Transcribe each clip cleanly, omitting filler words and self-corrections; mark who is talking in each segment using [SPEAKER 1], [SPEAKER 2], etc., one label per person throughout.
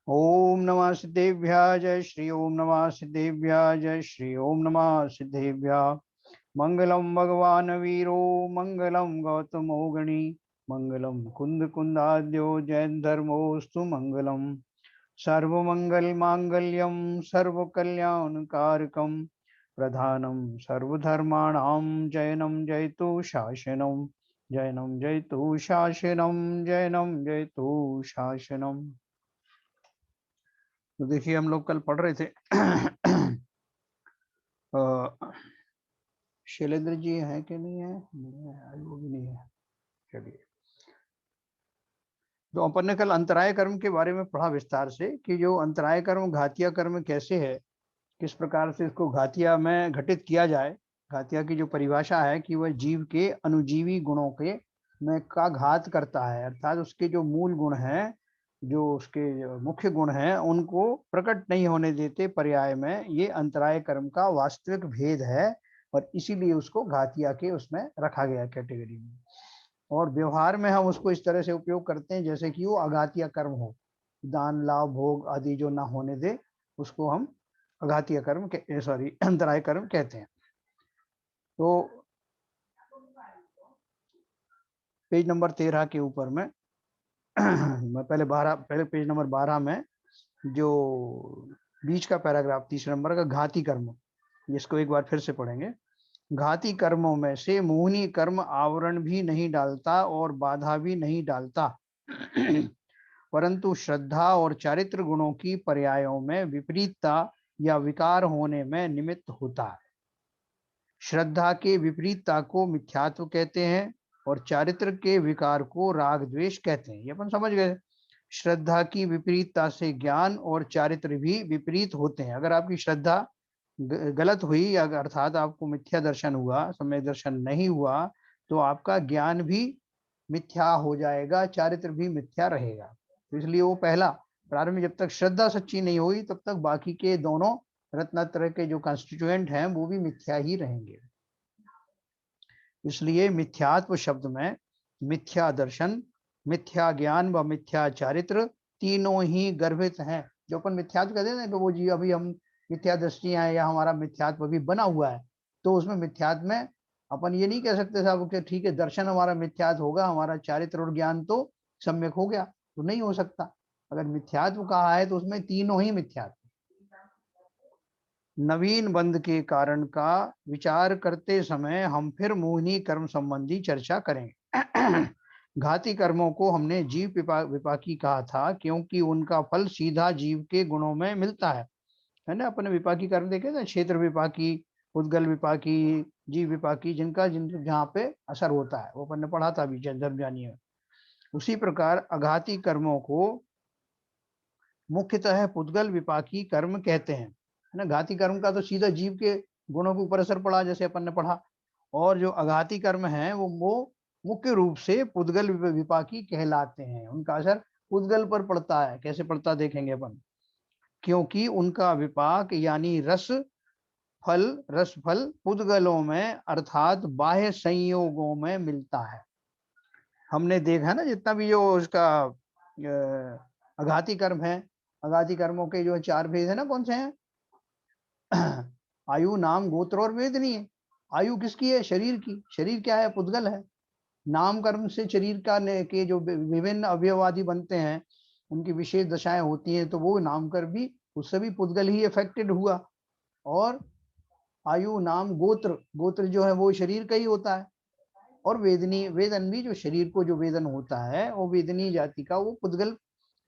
[SPEAKER 1] ओम नमः सिद्धेभ्य जय श्री ओम नमः सिद्धेभ्य जय श्री ओम नमः सिद्धेभ्य। मंगलम भगवान वीरो मंगलम गौतमो गणी मंगलम कुंद कुंदाद्यो जैन धर्मोस्तु मंगलम। सर्वमंगल मांगल्यम सर्वकल्याणकारकम प्रधानम सर्वधर्माणां जयनं जयतु शासनम जयनं जयतु शासनम जयनं जयतु शासनम। तो देखिए हम लोग कल पढ़ रहे थे शैलेंद्र जी हैं कि नहीं है? नहीं है, वो भी नहीं है। चलिए, तो अपन ने कल अंतराय कर्म के बारे में पढ़ा विस्तार से कि जो अंतराय कर्म घातिया कर्म कैसे है, किस प्रकार से इसको घातिया में घटित किया जाए। घातिया की जो परिभाषा है कि वह जीव के अनुजीवी गुणों के में का घात करता है, अर्थात उसके जो मूल गुण हैं, जो उसके मुख्य गुण हैं, उनको प्रकट नहीं होने देते। पर्याय में ये अंतराय कर्म का वास्तविक भेद है और इसीलिए उसको घातिया के उसमें रखा गया कैटेगरी में। और व्यवहार में हम उसको इस तरह से उपयोग करते हैं जैसे कि वो अघातिया कर्म हो, दान लाभ भोग आदि जो ना होने दे, उसको हम अघातिया कर्म सॉरी अंतराय कर्म कहते हैं। तो पेज नंबर 13 के ऊपर में मैं पहले पेज नंबर 12 में जो बीच का पैराग्राफ तीसरे नंबर का घाती कर्म, जिसको एक बार फिर से पढ़ेंगे। घाती कर्मों में से मोहनी कर्म आवरण भी नहीं डालता और बाधा भी नहीं डालता परंतु श्रद्धा और चारित्र गुणों की पर्यायों में विपरीतता या विकार होने में निमित्त होता है। श्रद्धा के विपरीतता को मिथ्यात्व कहते हैं और चारित्र के विकार को राग द्वेष कहते हैं। ये अपन समझ गए। श्रद्धा की विपरीतता से ज्ञान और चारित्र भी विपरीत होते हैं। अगर आपकी श्रद्धा गलत हुई, अर्थात आपको मिथ्या दर्शन हुआ, समय दर्शन नहीं हुआ, तो आपका ज्ञान भी मिथ्या हो जाएगा, चारित्र भी मिथ्या रहेगा। तो इसलिए वो पहला प्रारंभ में जब तक श्रद्धा सच्ची नहीं हुई तब तक बाकी के दोनों रत्नत्रय के जो कंस्टिट्यूएंट हैं वो भी मिथ्या ही रहेंगे। इसलिए मिथ्यात्व शब्द में मिथ्या दर्शन, मिथ्या ज्ञान व मिथ्या चारित्र तीनों ही गर्भित हैं। जो अपन मिथ्यात्व कहते हैं ना, वो जी अभी हम मिथ्या दृष्टियां हैं या हमारा मिथ्यात्व अभी बना हुआ है, तो उसमें मिथ्यात्व में अपन ये नहीं कह सकते साहब कि ठीक है दर्शन हमारा मिथ्यात्व होगा, हमारा चारित्र और ज्ञान तो सम्यक हो गया, तो नहीं हो सकता। अगर मिथ्यात्व कहा है तो उसमें तीनों ही मिथ्यात्व। नवीन बंध के कारण का विचार करते समय हम फिर मोहिनी कर्म संबंधी चर्चा करेंगे। घाती कर्मों को हमने जीव विपाकी कहा था क्योंकि उनका फल सीधा जीव के गुणों में मिलता है ना। अपने विपाकी कर्म देखे ना, क्षेत्र विपाकी, उद्गल विपाकी, जीव विपाकी, जिनका जहाँ पे असर होता है, वो अपन ने पढ़ा था अभी धर्म जानिए। उसी प्रकार अघाती कर्मों को मुख्यतः पुद्गल विपाकी कर्म कहते हैं, है ना। घाती कर्म का तो सीधा जीव के गुणों के ऊपर असर पड़ा, जैसे अपन ने पढ़ा। और जो अघाती कर्म है वो मुख्य रूप से पुद्गल विपाकी कहलाते हैं। उनका असर पुद्गल पर पड़ता है। कैसे पड़ता देखेंगे अपन। क्योंकि उनका विपाक यानी रस फल पुद्गलों में अर्थात बाह्य संयोगों में मिलता है। हमने देखा ना जितना भी जो उसका अघाती कर्म है, अघाती कर्मों के जो चार भेद है ना, कौन से हैं? आयु नाम गोत्र और वेदनी है। आयु किसकी है? शरीर की। शरीर क्या है? पुद्गल है। नाम कर्म से शरीर का के जो विभिन्न अवयवादि बनते हैं, उनकी विशेष दशाएं होती हैं, तो वो नाम कर्म भी उससे भी पुद्गल ही अफेक्टेड हुआ। और आयु नाम गोत्र, गोत्र जो है वो शरीर का ही होता है। और वेदनी, वेदन भी जो शरीर को जो वेदन होता है वो वेदनी जाति का, वो पुद्गल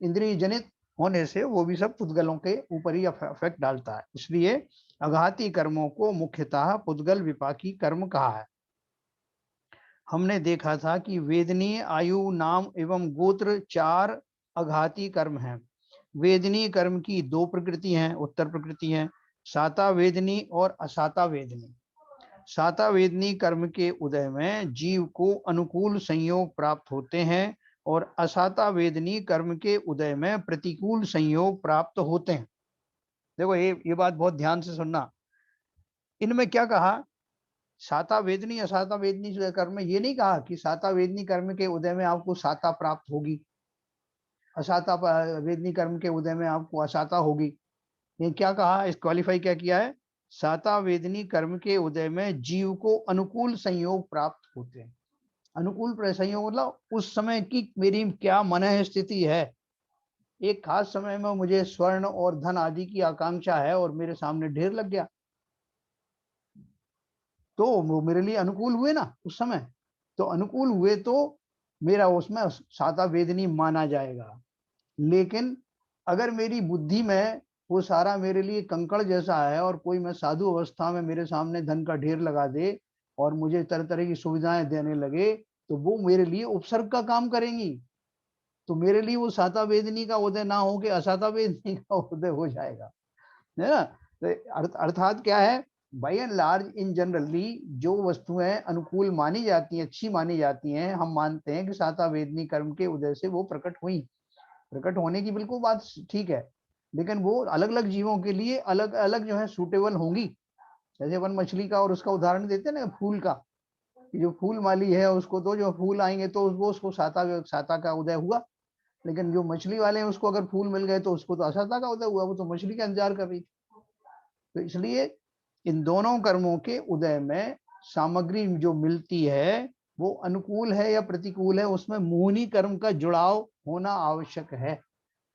[SPEAKER 1] इंद्रिय जनित होने से वो भी सब पुद्गलों के ऊपर ही अफेक्ट डालता है। इसलिए अघाती कर्मों को मुख्यतः पुद्गल विपाकी कर्म कहा है। हमने देखा था कि वेदनीय, आयु, नाम एवं गोत्र चार अघाती कर्म हैं। वेदनीय कर्म की दो प्रकृति हैं, उत्तर प्रकृति हैं, साता वेदनी और असाता वेदनी। साता वेदनी कर्म के उदय में जीव को अनुकूल संयोग प्राप्त होते हैं और असाता वेदनी कर्म के उदय में प्रतिकूल संयोग प्राप्त होते हैं। देखो ये बात बहुत ध्यान से सुनना। इनमें क्या कहा? साता वेदनी असाता वेदनी कर्म में ये नहीं कहा कि साता वेदनी कर्म के उदय में आपको साता प्राप्त होगी। असाता वेदनी कर्म के उदय में आपको असाता होगी। ये क्या कहा, इस क्वालिफाई क्या किया है, साता वेदनी कर्म के उदय में जीव को अनुकूल संयोग प्राप्त होते हैं। अनुकूल संयोग मतलब उस समय की मेरी क्या मन स्थिति है, एक खास समय में मुझे स्वर्ण और धन आदि की आकांक्षा है और मेरे सामने ढेर लग गया, तो वो मेरे लिए अनुकूल हुए ना उस समय, तो अनुकूल हुए तो मेरा उसमें साता वेदनी माना जाएगा। लेकिन अगर मेरी बुद्धि में वो सारा मेरे लिए कंकड़ जैसा है और कोई मैं साधु अवस्था में मेरे सामने धन का ढेर लगा दे और मुझे तरह तरह की सुविधाएं देने लगे, तो वो मेरे लिए उपसर्ग का काम करेंगी। तो मेरे लिए वो साता वेदनी का उदय ना हो के असाता वेदनी का उदय हो जाएगा, है ना। तो अर्थात क्या है, by and large in generally जो वस्तुएं अनुकूल मानी जाती हैं, अच्छी मानी जाती हैं, हम मानते हैं कि साता वेदनी कर्म के उदय से वो प्रकट हुई। प्रकट होने की बिल्कुल बात ठीक है, लेकिन वो अलग अलग जीवों के लिए अलग अलग जो है सूटेबल होंगी। जैसे अपन मछली का और उसका उदाहरण देते हैं ना, फूल का, जो फूल माली है उसको तो जो फूल आएंगे तो उसको साता का उदय हुआ, लेकिन जो मछली वाले हैं उसको अगर फूल मिल गए तो उसको तो असाता का उदय हुआ, वो तो मछली का इंतजार कर रही। तो इसलिए इन दोनों कर्मों के उदय में सामग्री जो मिलती है वो अनुकूल है या प्रतिकूल है, उसमें मोहनी कर्म का जुड़ाव होना आवश्यक है।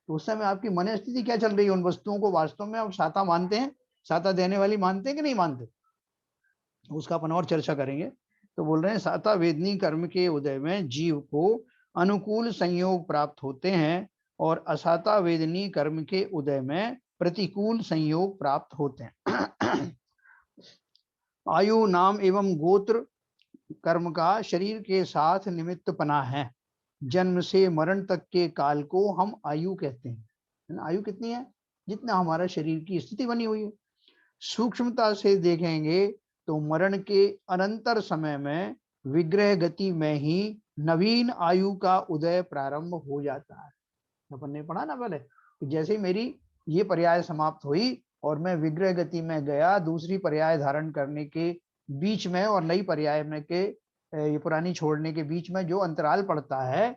[SPEAKER 1] तो उस समय आपकी मन स्थिति क्या चल रही है, उन वस्तुओं को वास्तव में आप साता मानते हैं, साता देने वाली मानते हैं कि नहीं मानते, उसका अपन और चर्चा करेंगे। तो बोल रहे हैं साता वेदनी कर्म के उदय में जीव को अनुकूल संयोग प्राप्त होते हैं और असाता वेदनी कर्म के उदय में प्रतिकूल संयोग प्राप्त होते हैं। आयु नाम एवं गोत्र कर्म का शरीर के साथ निमित्त पना है। जन्म से मरण तक के काल को हम आयु कहते हैं, है ना। आयु कितनी है, जितना हमारा शरीर की स्थिति बनी हुई है। सूक्ष्मता से देखेंगे तो मरण के अनंतर समय में विग्रह गति में ही नवीन आयु का उदय प्रारंभ हो जाता है। अपन ने पढ़ा ना पहले कि जैसे मेरी ये पर्याय समाप्त हुई और मैं विग्रह गति में गया, दूसरी पर्याय धारण करने के बीच में और नई पर्याय में के ये पुरानी छोड़ने के बीच में जो अंतराल पड़ता है,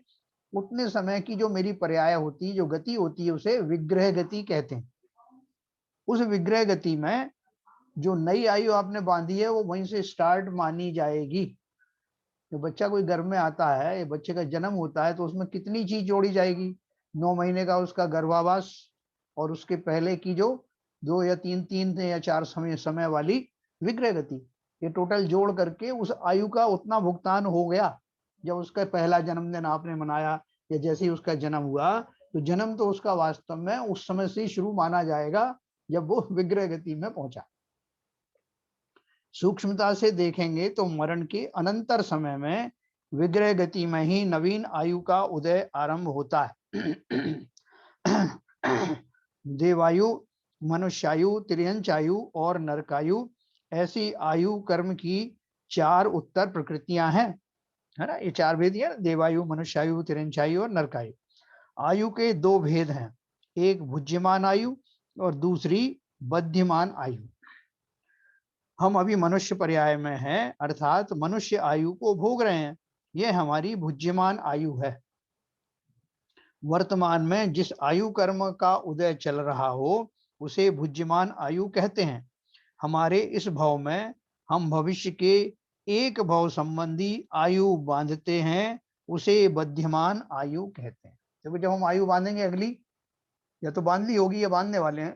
[SPEAKER 1] उतने समय की जो मेरी पर्याय होती है, जो गति होती है, उसे विग्रह गति कहते हैं। उस विग्रह गति में जो नई आयु आपने बांधी है वो वहीं से स्टार्ट मानी जाएगी। जो बच्चा कोई घर में आता है, बच्चे का जन्म होता है, तो उसमें कितनी चीज जोड़ी जाएगी, 9 महीने का उसका गर्भावास और उसके पहले की जो 2 या 3 या 4 समय वाली विग्रह गति, ये टोटल जोड़ करके उस आयु का उतना भुगतान हो गया। जब उसका पहला जन्मदिन आपने मनाया या जैसे ही उसका जन्म हुआ, तो जन्म तो उसका वास्तव में उस समय से शुरू माना जाएगा जब वो विग्रह गति में पहुंचा। सूक्ष्मता से देखेंगे तो मरण के अनंतर समय में विग्रह गति में ही नवीन आयु का उदय आरंभ होता है। देवायु, मनुष्यायु, तिर्यंचायु और नरकायु, ऐसी आयु कर्म की 4 उत्तर प्रकृतियां हैं, है ना। ये 4 भेद है, देवायु, मनुष्यायु, तिर्यंचायु और नरकायु। आयु के 2 भेद हैं, एक भुज्यमान आयु और दूसरी बध्यमान आयु। हम अभी मनुष्य पर्याय में हैं, अर्थात मनुष्य आयु को भोग रहे हैं, यह हमारी भुज्यमान आयु है। वर्तमान में जिस आयु कर्म का उदय चल रहा हो उसे भुज्यमान आयु कहते हैं। हमारे इस भाव में हम भविष्य के एक भाव संबंधी आयु बांधते हैं, उसे बध्यमान आयु कहते हैं। देखो जब हम आयु बांधेंगे अगली, या तो बांध ली होगी या बांधने वाले हैं,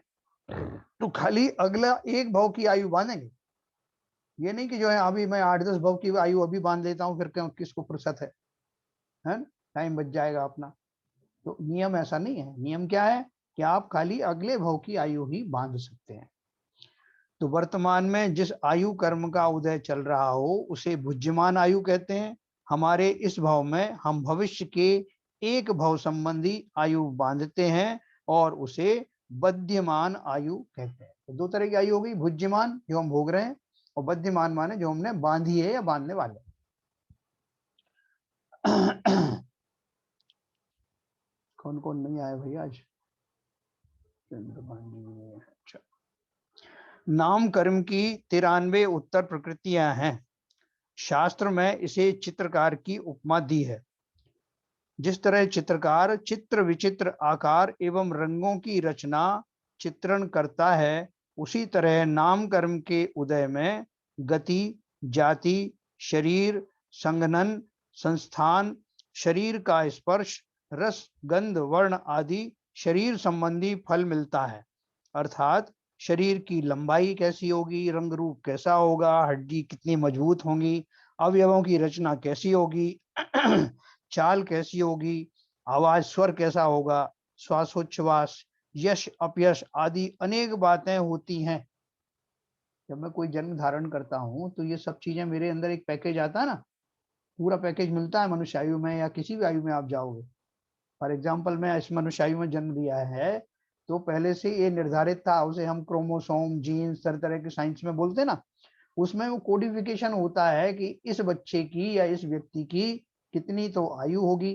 [SPEAKER 1] तो खाली अगला एक भाव की आयु बांधेंगे। ये नहीं कि जो है अभी मैं 8-10 भाव की आयु अभी बांध लेता हूँ, फिर किसको फुर्सत है ना, टाइम बच जाएगा अपना। तो नियम ऐसा नहीं है। नियम क्या है कि आप खाली अगले भाव की आयु ही बांध सकते हैं। तो वर्तमान में जिस आयु कर्म का उदय चल रहा हो उसे भुज्यमान आयु कहते हैं। हमारे इस भाव में हम भविष्य के एक भाव संबंधी आयु बांधते हैं और उसे बध्यमान आयु कहते हैं। तो 2 तरह की आयु हो गई, भुज्यमान जो हम भोग रहे हैं, और बध्यमान माने जो हमने बांधी है या बांधने वाले। कौन कौन नहीं आए भाई आज? अच्छा, नाम कर्म की 93 उत्तर प्रकृतियां हैं। शास्त्र में इसे चित्रकार की उपमा दी है। जिस तरह चित्रकार चित्र विचित्र आकार एवं रंगों की रचना चित्रण करता है, उसी तरह नाम कर्म के उदय में गति, जाति, शरीर, संघनन, संस्थान, शरीर का स्पर्श, रस, गंध, वर्ण आदि शरीर संबंधी फल मिलता है। अर्थात शरीर की लंबाई कैसी होगी, रंग रूप कैसा होगा, हड्डी कितनी मजबूत होंगी, अवयवों की रचना कैसी होगी, चाल कैसी होगी, आवाज स्वर कैसा होगा, श्वासोच्छ्वास, यश अपयश आदि अनेक बातें होती हैं। जब मैं कोई जन्म धारण करता हूँ तो ये सब चीजें मेरे अंदर एक पैकेज आता है ना, पूरा पैकेज मिलता है मनुष्य आयु में या किसी भी आयु में आप जाओगे। फॉर एग्जाम्पल मैं इस मनुष्य आयु में जन्म लिया है तो पहले से ये निर्धारित था, उसे हम क्रोमोसोम जीन्स तरह तरह के साइंस में बोलते ना, उसमें वो कोडिफिकेशन होता है कि इस बच्चे की या इस व्यक्ति की कितनी तो आयु होगी,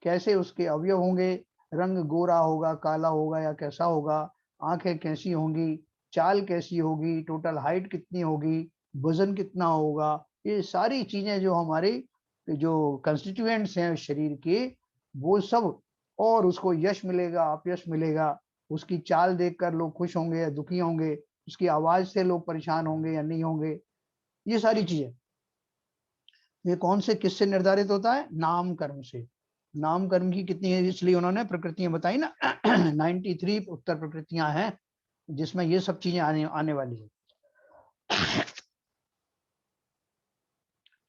[SPEAKER 1] कैसे उसके अवयव होंगे, रंग गोरा होगा, काला होगा या कैसा होगा, आंखें कैसी होंगी, चाल कैसी होगी, टोटल हाइट कितनी होगी, वजन कितना होगा, ये सारी चीजें जो हमारी जो कंस्टिट्यूएंट्स हैं शरीर के, वो सब। और उसको यश मिलेगा, अपयश मिलेगा, उसकी चाल देखकर लोग खुश होंगे या दुखी होंगे, उसकी आवाज से लोग परेशान होंगे या नहीं होंगे, ये सारी चीजें। ये कौन से किससे निर्धारित होता है? नाम कर्म से। नाम कर्म की कितनी है, इसलिए उन्होंने प्रकृतियां बताई ना 93 उत्तर प्रकृतियां हैं जिसमें ये सब चीजें आने वाली है।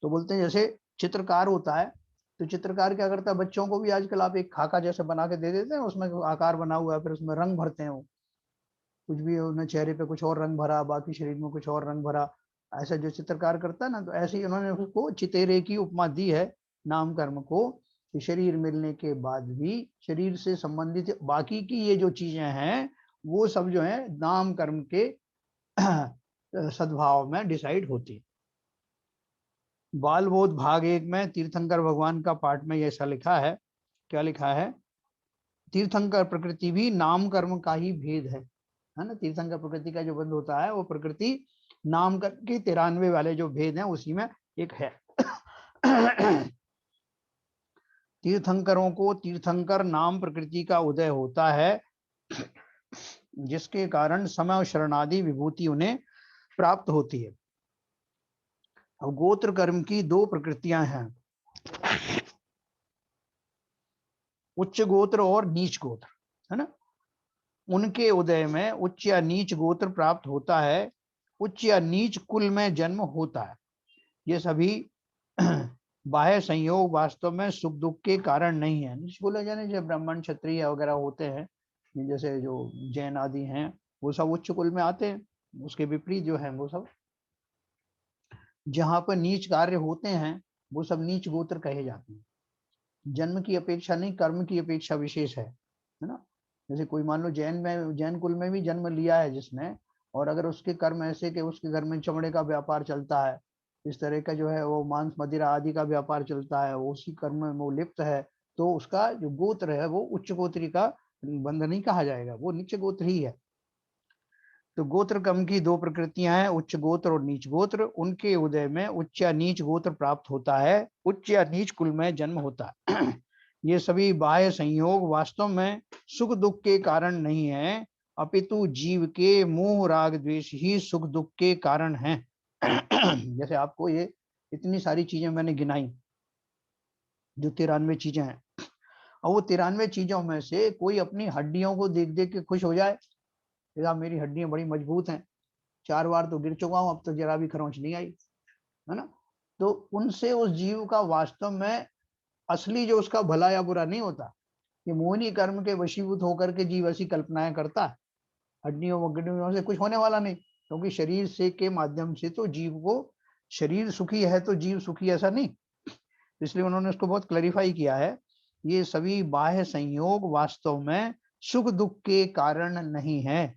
[SPEAKER 1] तो बोलते हैं जैसे चित्रकार होता है तो चित्रकार क्या करता है, बच्चों को भी आजकल आप एक खाका जैसे बना के दे देते हैं, उसमें आकार बना हुआ है, फिर उसमें रंग भरते हैं, वो कुछ भी उन्होंने चेहरे पे कुछ और रंग भरा, बाकी शरीर में कुछ और रंग भरा, ऐसा जो चित्रकार करता है ना, तो ऐसे ही उन्होंने उसको चितेरे की उपमा दी है नाम कर्म को, कि शरीर मिलने के बाद भी शरीर से संबंधित बाकी की ये जो चीजें हैं वो सब जो है नाम कर्म के सद्भाव में डिसाइड होती है। बाल बोध भाग 1 में तीर्थंकर भगवान का पाठ में ऐसा लिखा है, क्या लिखा है, तीर्थंकर प्रकृति भी नाम कर्म का ही भेद है ना। तीर्थंकर प्रकृति का जो बंध होता है वो प्रकृति नाम कर्म के 93 वाले जो भेद हैं उसी में एक है। तीर्थंकरों को तीर्थंकर नाम प्रकृति का उदय होता है, जिसके कारण समय और शरणादि विभूति उन्हें प्राप्त होती है। अब गोत्र कर्म की 2 प्रकृतियां हैं, उच्च गोत्र और नीच गोत्र, है ना। उनके उदय में उच्च या नीच गोत्र प्राप्त होता है, उच्च या नीच कुल में जन्म होता है। ये सभी बाह्य संयोग वास्तव में सुख दुख के कारण नहीं है। नीच बोला जाने जो ब्राह्मण क्षत्रिय वगैरह होते हैं, जैसे जो जैन आदि हैं, वो सब उच्च कुल में आते हैं, उसके विपरीत जो है वो सब जहाँ पर नीच कार्य होते हैं वो सब नीच गोत्र कहे जाते हैं। जन्म की अपेक्षा नहीं, कर्म की अपेक्षा विशेष है ना। जैसे कोई मान लो जैन कुल में भी जन्म लिया है जिसने, और अगर उसके कर्म ऐसे कि उसके घर में चमड़े का व्यापार चलता है, इस तरह का जो है वो मांस मदिरा आदि का व्यापार चलता है, वो उसी कर्म में वो लिप्त है, तो उसका जो गोत्र है वो उच्च गोत्री का बंध नहीं कहा जाएगा, वो नीच गोत्र ही है। तो गोत्र कर्म की 2 प्रकृतियां हैं, उच्च गोत्र और नीच गोत्र। उनके उदय में उच्च या नीच गोत्र प्राप्त होता है, उच्च या नीच कुल में जन्म होता है। ये सभी बाह्य संयोग वास्तव में सुख दुख के कारण नहीं है, अपितु जीव के मोह राग द्वेष ही सुख दुख के कारण हैं। जैसे आपको ये इतनी सारी चीजें मैंने गिनाई, जो 93 चीजें हैं, और वो 93 चीजों में से कोई अपनी हड्डियों को देख देख के खुश हो जाए, मेरी हड्डियां बड़ी मजबूत हैं, 4 बार तो गिर चुका हूं, अब तो जरा भी खरोंच नहीं आई, है ना। तो उनसे उस जीव का वास्तव में असली जो उसका भला या बुरा नहीं होता, ये मोहिनी कर्म के वशीभूत होकर के जीव ऐसी कल्पनाएं करता है, हड्डियों वगड्डियों से कुछ होने वाला नहीं, क्योंकि शरीर से के माध्यम से तो जीव को, शरीर सुखी है तो जीव सुखी, ऐसा नहीं। इसलिए उन्होंने उसको बहुत क्लैरिफाई किया है, ये सभी बाह्य संयोग वास्तव में सुख दुख के कारण नहीं है,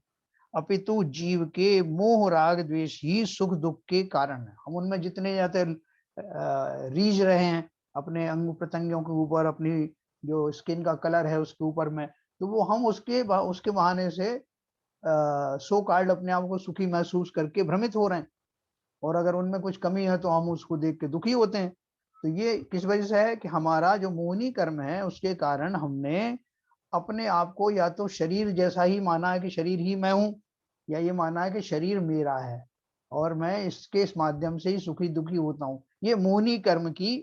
[SPEAKER 1] अपितु जीव के मोह राग द्वेष ही सुख दुख के कारण है। हम उनमें जितने ज्यादा रीझ रहे हैं अपने अंग प्रत्यंगों के ऊपर, अपनी जो स्किन का कलर है उसके ऊपर में, तो वो हम उसके बहाने से सो कार्ड अपने आप को सुखी महसूस करके भ्रमित हो रहे हैं, और अगर उनमें कुछ कमी है तो हम उसको देख के दुखी होते हैं। तो ये किस वजह से है कि हमारा जो मोहिनी कर्म है उसके कारण हमने अपने आप को या तो शरीर जैसा ही माना है कि शरीर ही मैं हूं, या ये माना है कि शरीर मेरा है और मैं इसके इस माध्यम से ही सुखी दुखी होता हूँ। ये मोहिनी कर्म की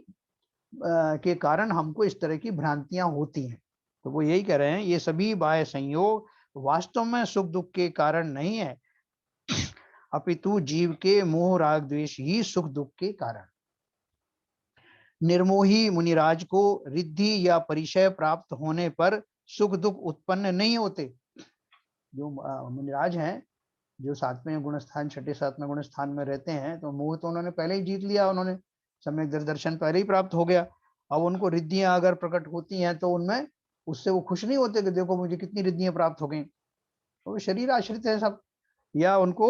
[SPEAKER 1] के कारण हमको इस तरह की भ्रांतियां होती हैं। तो वो यही कह रहे हैं, ये सभी बाह्य संयोग वास्तव में सुख दुख के कारण नहीं है, अपितु जीव के मोह राग द्वेष ही सुख दुख के कारण। निर्मोही मुनिराज को रिद्धि या परिचय प्राप्त होने पर सुख दुख उत्पन्न नहीं होते। जो मुनिराज हैं, जो सातवें गुण स्थान, छठे सातवें गुण स्थान में रहते हैं, तो मोह तो उन्होंने पहले ही जीत लिया, उन्होंने सम्यक दर्शन पहले ही प्राप्त हो गया। अब उनको रिद्धियां अगर प्रकट होती हैं तो उनमें उससे वो खुश नहीं होते कि देखो मुझे कितनी रिद्धियां प्राप्त हो गई, तो वो शरीर आश्रित है सब। या उनको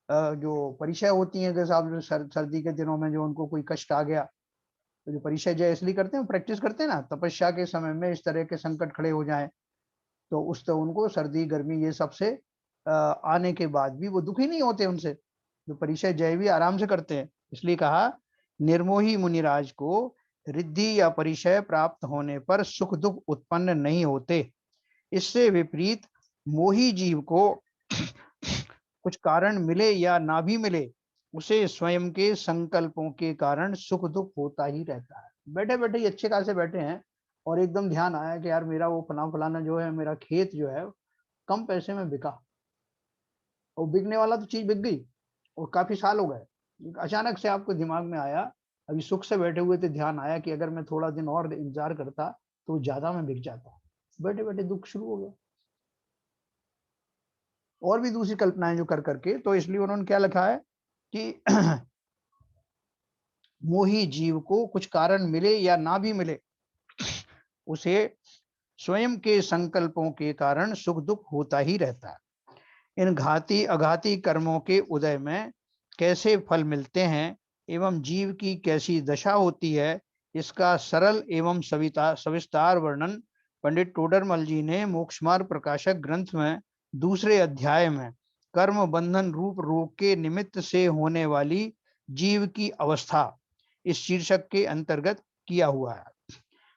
[SPEAKER 1] जो परिचय होती है, जैसे आप सर्दी के दिनों में जो उनको कोई कष्ट आ गया, तो जो परिचय जय इसलिए करते हैं, प्रैक्टिस करते हैं ना, तपस्या के समय में इस तरह के संकट खड़े हो जाएं तो उस तो उनको सर्दी गर्मी ये सबसे आने के बाद भी वो दुखी नहीं होते उनसे, जो परिचय जय भी आराम से करते हैं। इसलिए कहा निर्मोही मुनिराज को रिद्धि या परिचय प्राप्त होने पर सुख दुख उत्पन्न नहीं होते। इससे विपरीत मोही जीव को कुछ कारण मिले या ना भी मिले, उसे स्वयं के संकल्पों के कारण सुख दुख होता ही रहता है। बैठे बैठे ही अच्छे खासे बैठे हैं और एकदम ध्यान आया कि यार मेरा वो फलाना जो है, मेरा खेत जो है कम पैसे में बिका, और बिकने वाला तो चीज बिक गई और काफी साल हो गए। अचानक से आपको दिमाग में आया, अभी सुख से बैठे हुए थे, ध्यान आया कि अगर मैं थोड़ा दिन और इंतजार करता तो ज्यादा में बिक जाता। बैठे बैठे दुख शुरू हो गया, और भी दूसरी कल्पनाएं जो कर करके। तो इसलिए उन्होंने क्या लिखा है कि मोही जीव को कुछ कारण मिले या ना भी मिले, उसे स्वयं के संकल्पों के कारण सुख दुख होता ही रहता है। इन घाती अघाती कर्मों के उदय में कैसे फल मिलते हैं एवं जीव की कैसी दशा होती है, इसका सरल एवं सविस्तार वर्णन पंडित टोडरमल जी ने मोक्षमार्ग प्रकाशक ग्रंथ में दूसरे अध्याय में कर्म बंधन रूप रोग के निमित्त से होने वाली जीव की अवस्था इस शीर्षक के अंतर्गत किया हुआ है,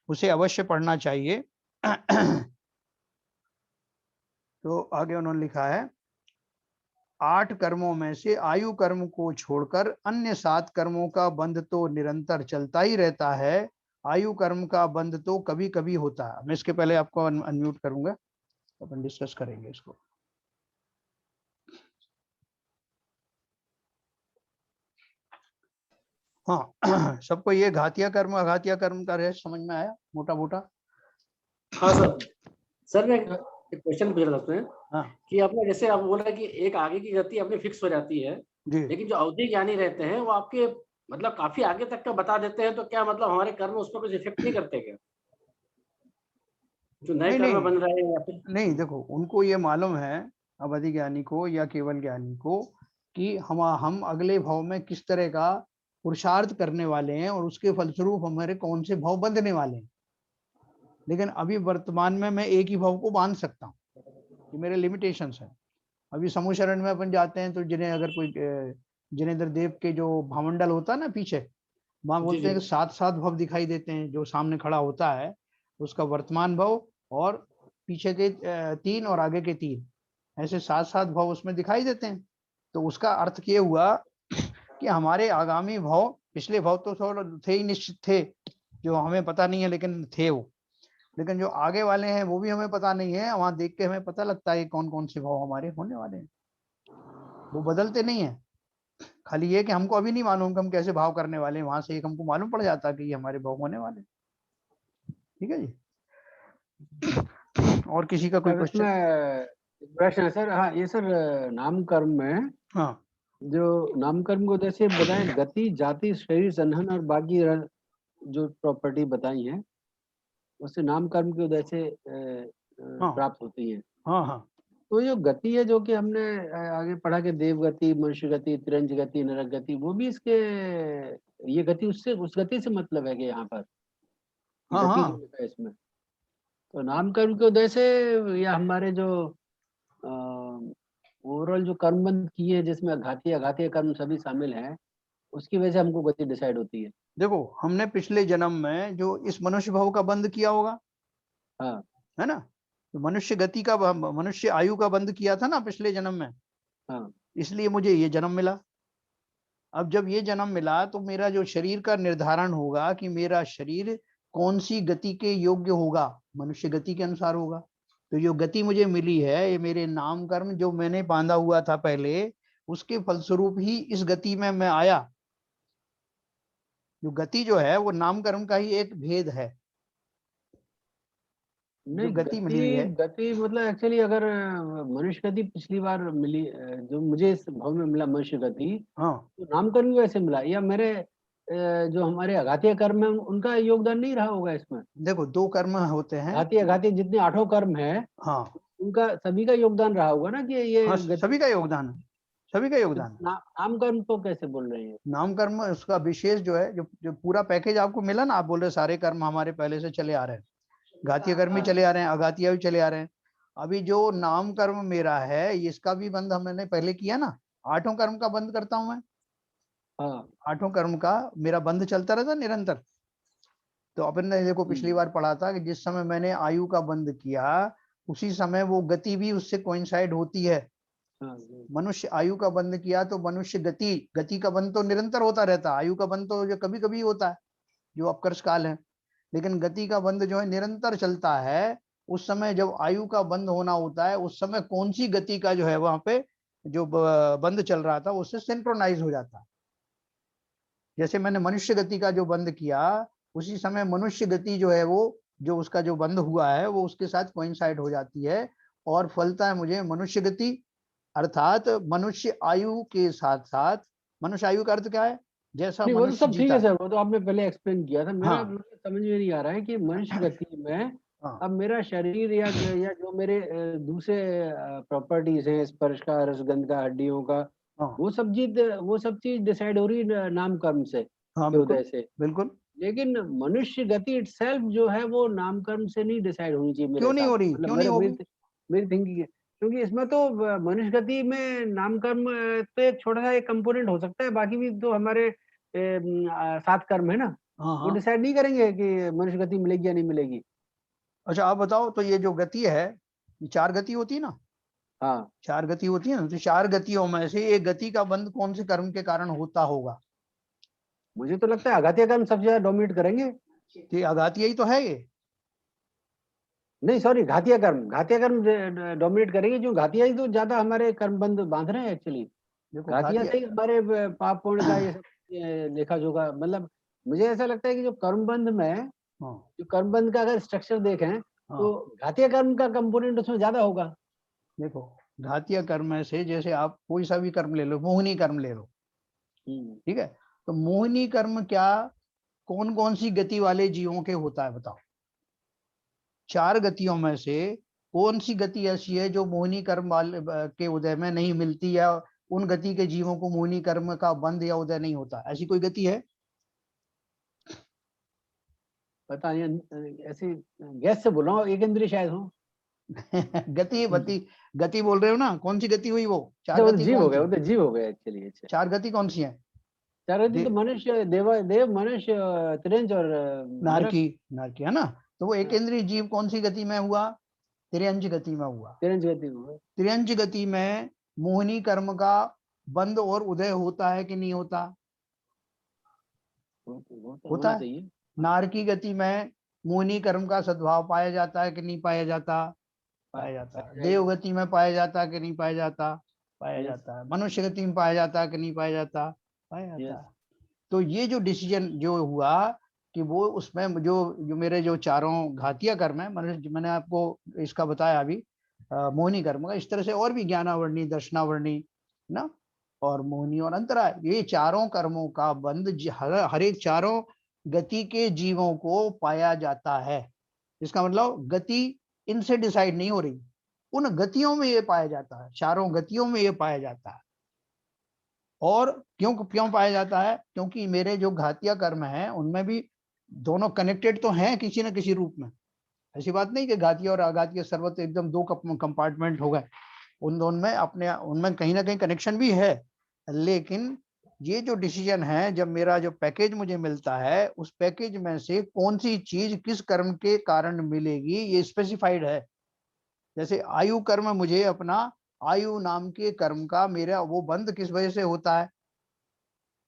[SPEAKER 1] उसे अवश्य पढ़ना चाहिए। तो आगे उन्होंने लिखा है, 8 कर्मों में से आयु कर्म को छोड़कर अन्य 7 कर्मों का बंध तो निरंतर चलता ही रहता है, आयु कर्म का बंध तो कभी कभी होता है। मैं इसके पहले आपको अनम्यूट करूंगा, अपन डिस्कस करेंगे इसको। हाँ सबको ये घातिया कर्म अघातिया कर्म का रहस्य समझ में आया मोटा मोटा?
[SPEAKER 2] हाँ सर मैं एक क्वेश्चन पूछ रहा था उसमें
[SPEAKER 1] हाँ
[SPEAKER 2] कि आपने जैसे आप बोल रहे हैं कि एक आगे की गति अपनी फिक्स हो जाती है,
[SPEAKER 1] जी।
[SPEAKER 2] लेकिन जो अवधि ज्ञानी रहते हैं वो आपके मतलब काफी आगे तक का बता देते हैं, तो क्या मतलब हमारे कर्म उस पर कुछ इफेक्ट नहीं करते क्या, जो नए
[SPEAKER 1] नहीं
[SPEAKER 2] कर्म
[SPEAKER 1] नहीं
[SPEAKER 2] बन रहे हैं या फिर?
[SPEAKER 1] नहीं, देखो उनको ये मालूम है, अवधि ज्ञानी को या केवल ज्ञानी को, कि हम अगले भाव में किस तरह का पुरुषार्थ करने वाले हैं और उसके फलस्वरूप हमारे कौन से भाव बंधने वाले हैं। लेकिन अभी वर्तमान में मैं एक ही भाव को बांध सकता हूँ, ये मेरे लिमिटेशंस है। अभी समूह शरण में अपन जाते हैं तो जिन्हें अगर कोई जिनेंद्र देव के जो भावमंडल होता है ना पीछे, वहां
[SPEAKER 2] जी
[SPEAKER 1] बोलते
[SPEAKER 2] जी
[SPEAKER 1] हैं कि 7 भव दिखाई देते हैं, जो सामने खड़ा होता है उसका वर्तमान भव और पीछे के 3 और आगे के 3, ऐसे 7 भव उसमें दिखाई देते हैं। तो उसका अर्थ ये हुआ कि हमारे आगामी भव, पिछले भव तो थोड़ा थे ही, निश्चित थे, जो हमें पता नहीं है लेकिन थे वो, लेकिन जो आगे वाले हैं वो भी हमें पता नहीं है। वहां देख के हमें पता लगता है कौन कौन से भाव हमारे होने वाले हैं, वो बदलते नहीं है। खाली ये कि हमको अभी नहीं मालूम कि हम कैसे भाव करने वाले हैं, वहां से एक हमको मालूम पड़ जाता है कि ये हमारे भाव होने वाले। ठीक है जी। और किसी का कोई
[SPEAKER 3] सर
[SPEAKER 1] क्वेश्चन?
[SPEAKER 3] इसमें प्रश्न है सर। हाँ ये सर, नाम कर्म में
[SPEAKER 1] हाँ
[SPEAKER 3] जो नाम कर्म को जैसे बताएं, गति जाति शरीर संहन और बाकी जो प्रॉपर्टी बताई है, उससे नाम कर्म की वजह से
[SPEAKER 1] हाँ
[SPEAKER 3] प्राप्त होती है।
[SPEAKER 1] हाँ हाँ
[SPEAKER 3] तो जो गति है, जो कि हमने आगे पढ़ा कि देव गति, मनुष्य गति, तिरंज गति, नरक गति, वो भी इसके, ये गति उससे, उस गति से मतलब है कि यहाँ पर
[SPEAKER 1] हाँ
[SPEAKER 3] गति जो
[SPEAKER 1] हाँ
[SPEAKER 3] लिखा है इसमें, तो नाम कर्म की वजह से, या हमारे जो ओवरऑल जो कर्मबंध किए जिसमें घातीय अघातीय कर्म सभी शामिल हैं, उसकी वजह से हमको गति डिसाइड होती है।
[SPEAKER 1] देखो हमने पिछले जन्म में जो इस मनुष्य भाव का बंध किया होगा,
[SPEAKER 3] हाँ
[SPEAKER 1] है ना, तो मनुष्य गति का मनुष्य आयु का बंध किया था ना पिछले जन्म में,
[SPEAKER 3] हाँ
[SPEAKER 1] इसलिए मुझे ये जन्म मिला। अब जब ये जन्म मिला तो मेरा जो शरीर का निर्धारण होगा कि मेरा शरीर कौन सी गति के योग्य होगा, मनुष्य गति के अनुसार होगा। तो जो गति मुझे मिली है ये मेरे नाम कर्म जो मैंने बांधा हुआ था पहले, उसके फलस्वरूप ही इस गति में मैं आया। जो गति जो है वो नाम कर्म का ही एक भेद है, जो
[SPEAKER 3] नहीं,
[SPEAKER 1] गति मिली हुई है।
[SPEAKER 3] गति मतलब एक्चुअली अगर मनुष्य गति पिछली बार मिली, जो मुझे इस भाव में मिला मनुष्य गति,
[SPEAKER 1] हाँ
[SPEAKER 3] तो नामकरण भी वैसे मिला, या मेरे जो हमारे आघातीय कर्म है उनका योगदान नहीं रहा होगा इसमें?
[SPEAKER 1] देखो दो कर्म होते हैं।
[SPEAKER 3] आघातीय आघातीय जितने 8 कर्म है
[SPEAKER 1] हाँ
[SPEAKER 3] उनका सभी का योगदान रहा होगा ना, कि ये
[SPEAKER 1] हाँ,
[SPEAKER 3] गति।
[SPEAKER 1] सभी का योगदान है, सभी का योगदान है।
[SPEAKER 3] नाम कर्म तो कैसे बोल रहे हैं?
[SPEAKER 1] नाम कर्म उसका विशेष जो है, जो जो पूरा पैकेज आपको मिला ना, आप बोल रहे सारे कर्म हमारे पहले से चले आ रहे हैं, घातीय कर्म भी
[SPEAKER 3] हाँ
[SPEAKER 1] चले आ रहे हैं, अघातीय भी चले आ रहे हैं। अभी जो नाम कर्म मेरा है इसका भी बंध हमने पहले किया ना, 8 कर्म का बंध करता हूं मैं,
[SPEAKER 3] हाँ
[SPEAKER 1] 8 कर्म का मेरा बंध चलता रहता निरंतर। तो अपन ने देखो पिछली बार पढ़ा था कि जिस समय मैंने आयु का बंध किया उसी समय वो गति भी उससे कोइंसाइड होती है।
[SPEAKER 3] हाँ
[SPEAKER 1] मनुष्य आयु का बंध किया तो मनुष्य गति का बंध तो निरंतर होता रहता है, आयु का बंध तो जो कभी कभी होता है जो अपकर्ष काल है, लेकिन गति का बंध जो है निरंतर चलता है। उस समय जब आयु का बंध होना होता है उस समय कौन सी गति का जो है वहां पे जो बंध चल रहा था उससे सिंक्रोनाइज हो जाता है। जैसे मैंने मनुष्य गति का जो बंध किया उसी समय मनुष्य गति जो है वो जो उसका जो बंध हुआ है वो उसके साथ कोइंसाइड हो जाती है और फलता है मुझे मनुष्य गति। अर्थात मनुष्य आयु के साथ साथ, मनुष्य आयु का अर्थ क्या है, जैसा
[SPEAKER 3] नहीं, वो तो
[SPEAKER 1] मनुष्य
[SPEAKER 3] सब ठीक
[SPEAKER 1] जीता
[SPEAKER 3] है
[SPEAKER 1] है।
[SPEAKER 3] सर, वो तो आपने पहले एक्सप्लेन किया था। मेरा
[SPEAKER 1] हाँ
[SPEAKER 3] समझ में नहीं आ रहा है कि मनुष्य गति में
[SPEAKER 1] हाँ
[SPEAKER 3] अब मेरा शरीर या जो मेरे दूसरे प्रॉपर्टीज हैं, स्पर्श का, रसगंध का, हड्डियों का,
[SPEAKER 1] हाँ
[SPEAKER 3] वो सब चीज डिसाइड हो रही है नाम कर्म से,
[SPEAKER 1] हाँ
[SPEAKER 3] के
[SPEAKER 1] बिल्कुल
[SPEAKER 3] उदय से।
[SPEAKER 1] बिल्कुल।
[SPEAKER 3] लेकिन मनुष्य गति इटसेल्फ जो है वो नाम कर्म से नहीं डिसाइड होनी चाहिए मेरे
[SPEAKER 1] क्यों नहीं
[SPEAKER 3] हिसाब
[SPEAKER 1] हो
[SPEAKER 3] से,
[SPEAKER 1] रही,
[SPEAKER 3] मतलब
[SPEAKER 1] क्यों नहीं होगी?
[SPEAKER 3] मेरी थिंकिंग है। क्योंकि इसमें तो मनुष्य गति में नाम कर्म तो एक छोटा सा एक कंपोनेंट हो सकता है, बाकी भी तो हमारे 7 कर्म है ना,
[SPEAKER 1] हाँ
[SPEAKER 3] वो
[SPEAKER 1] हाँ।
[SPEAKER 3] डिसाइड नहीं करेंगे कि मनुष्य गति मिलेगी या नहीं मिलेगी।
[SPEAKER 1] अच्छा आप बताओ, तो ये जो गति है ये 4 गति होती है ना,
[SPEAKER 3] हाँ
[SPEAKER 1] 4 गति होती है ना, तो 4 गतियों में से एक गति का बंध कौन से कर्म के कारण होता होगा?
[SPEAKER 3] मुझे तो लगता है आघातीय कर्म सबसे ज्यादा डोमिनेट करेंगे।
[SPEAKER 1] तो ये आघातीय ही तो है ये।
[SPEAKER 3] नहीं सॉरी, घातीय कर्म डोमिनेट करेंगे, जो घातिया ही तो ज्यादा हमारे कर्म बंध बांध रहे हैं एक्चुअली।
[SPEAKER 1] देखो
[SPEAKER 3] घातिया
[SPEAKER 1] घातीय
[SPEAKER 3] से ही हमारे पाप पुण्य का ये सब लेखा जोखा, मतलब मुझे ऐसा लगता है कि जो कर्मबंध में,
[SPEAKER 1] हाँ
[SPEAKER 3] जो कर्मबंध का अगर स्ट्रक्चर देखें
[SPEAKER 1] हाँ।
[SPEAKER 3] तो घातीय कर्म का कंपोनेंट उसमें ज्यादा होगा।
[SPEAKER 1] देखो घातीय कर्म में से जैसे आप कोई सा भी कर्म ले लो, मोहिनी कर्म ले लो, ठीक है, तो मोहिनी कर्म क्या कौन कौन सी गति वाले जीवों के होता है बताओ? 4 गतियों में से कौन सी गति ऐसी है जो मोहिनी कर्म वाले के उदय में नहीं मिलती, या उन गति के जीवों को मोहिनी कर्म का बंध या उदय नहीं होता, ऐसी कोई गति है?
[SPEAKER 3] पता नहीं, ऐसे गैस से बोल रहा हूँ, एक इंद्रिय शायद हो।
[SPEAKER 1] गति गति गति बोल रहे हो ना, कौन सी गति हुई वो? 4
[SPEAKER 3] वो तो
[SPEAKER 1] गति
[SPEAKER 3] जीव हो
[SPEAKER 1] कौन
[SPEAKER 3] गया,
[SPEAKER 1] सी?
[SPEAKER 3] वो तो जीव हो गया एक्चुअली। अच्छा
[SPEAKER 1] 4 गति कौन सी है?
[SPEAKER 3] 4 गति तो
[SPEAKER 1] दे,
[SPEAKER 3] मनुष्य, देव मनुष्य, त्रिंज और नरक।
[SPEAKER 1] नारकी, नारकी है ना, तो वो एक
[SPEAKER 3] हाँ,
[SPEAKER 1] इंद्रिय जीव कौन सी गति में हुआ? तिर्यंज गति में हुआ।
[SPEAKER 3] त्रिंज गति हो गया।
[SPEAKER 1] तिर्यंज गति में मोहिनी कर्म का बंध और उदय होता है कि नहीं होता?
[SPEAKER 3] वो तो
[SPEAKER 1] होता
[SPEAKER 3] होना
[SPEAKER 1] है।
[SPEAKER 3] चाहिए।
[SPEAKER 1] नारकी गति में मोहिनी कर्म का सद्भाव पाया जाता है कि नहीं पाया जाता? पाया जाता है।
[SPEAKER 3] पाया
[SPEAKER 1] देव
[SPEAKER 3] जाएगा।
[SPEAKER 1] गति में पाया जाता है कि नहीं पाया जाता? पाया
[SPEAKER 3] यस
[SPEAKER 1] जाता है। मनुष्य गति में पाया जाता है कि नहीं पाया जाता? पाया जाता
[SPEAKER 3] यस।
[SPEAKER 1] है। तो ये जो डिसीजन जो हुआ कि वो उसमें जो जो मेरे जो चारों घातिया कर्म है, मैंने आपको इसका बताया अभी, मोहिनी कर्म का, इस तरह से और भी ज्ञानावर्णी, दर्शनावर्णी ना, और मोहिनी और अंतरा, ये चारों कर्मों का बंध हर एक चारों गति के जीवों को पाया जाता है। इसका मतलब गति इनसे डिसाइड नहीं हो रही, उन गतियों में ये पाया जाता है, चारों गतियों में ये पाया जाता है। और क्यों क्यों पाया जाता है? क्योंकि मेरे जो घातिया कर्म है उनमें भी दोनों कनेक्टेड तो हैं किसी न किसी रूप में। ऐसी बात नहीं कि घातीय और अघातीय सर्वत्र एकदम 2 कंपार्टमेंट हो गए, उन दोनों में अपने उनमें कहीं ना कहीं कनेक्शन भी है, लेकिन ये जो डिसीजन है, जब मेरा जो पैकेज मुझे मिलता है, उस पैकेज में से कौन सी चीज किस कर्म के कारण मिलेगी, ये स्पेसिफाइड है। जैसे आयु कर्म, मुझे अपना आयु नाम के कर्म का मेरा वो बंध किस वजह से होता है,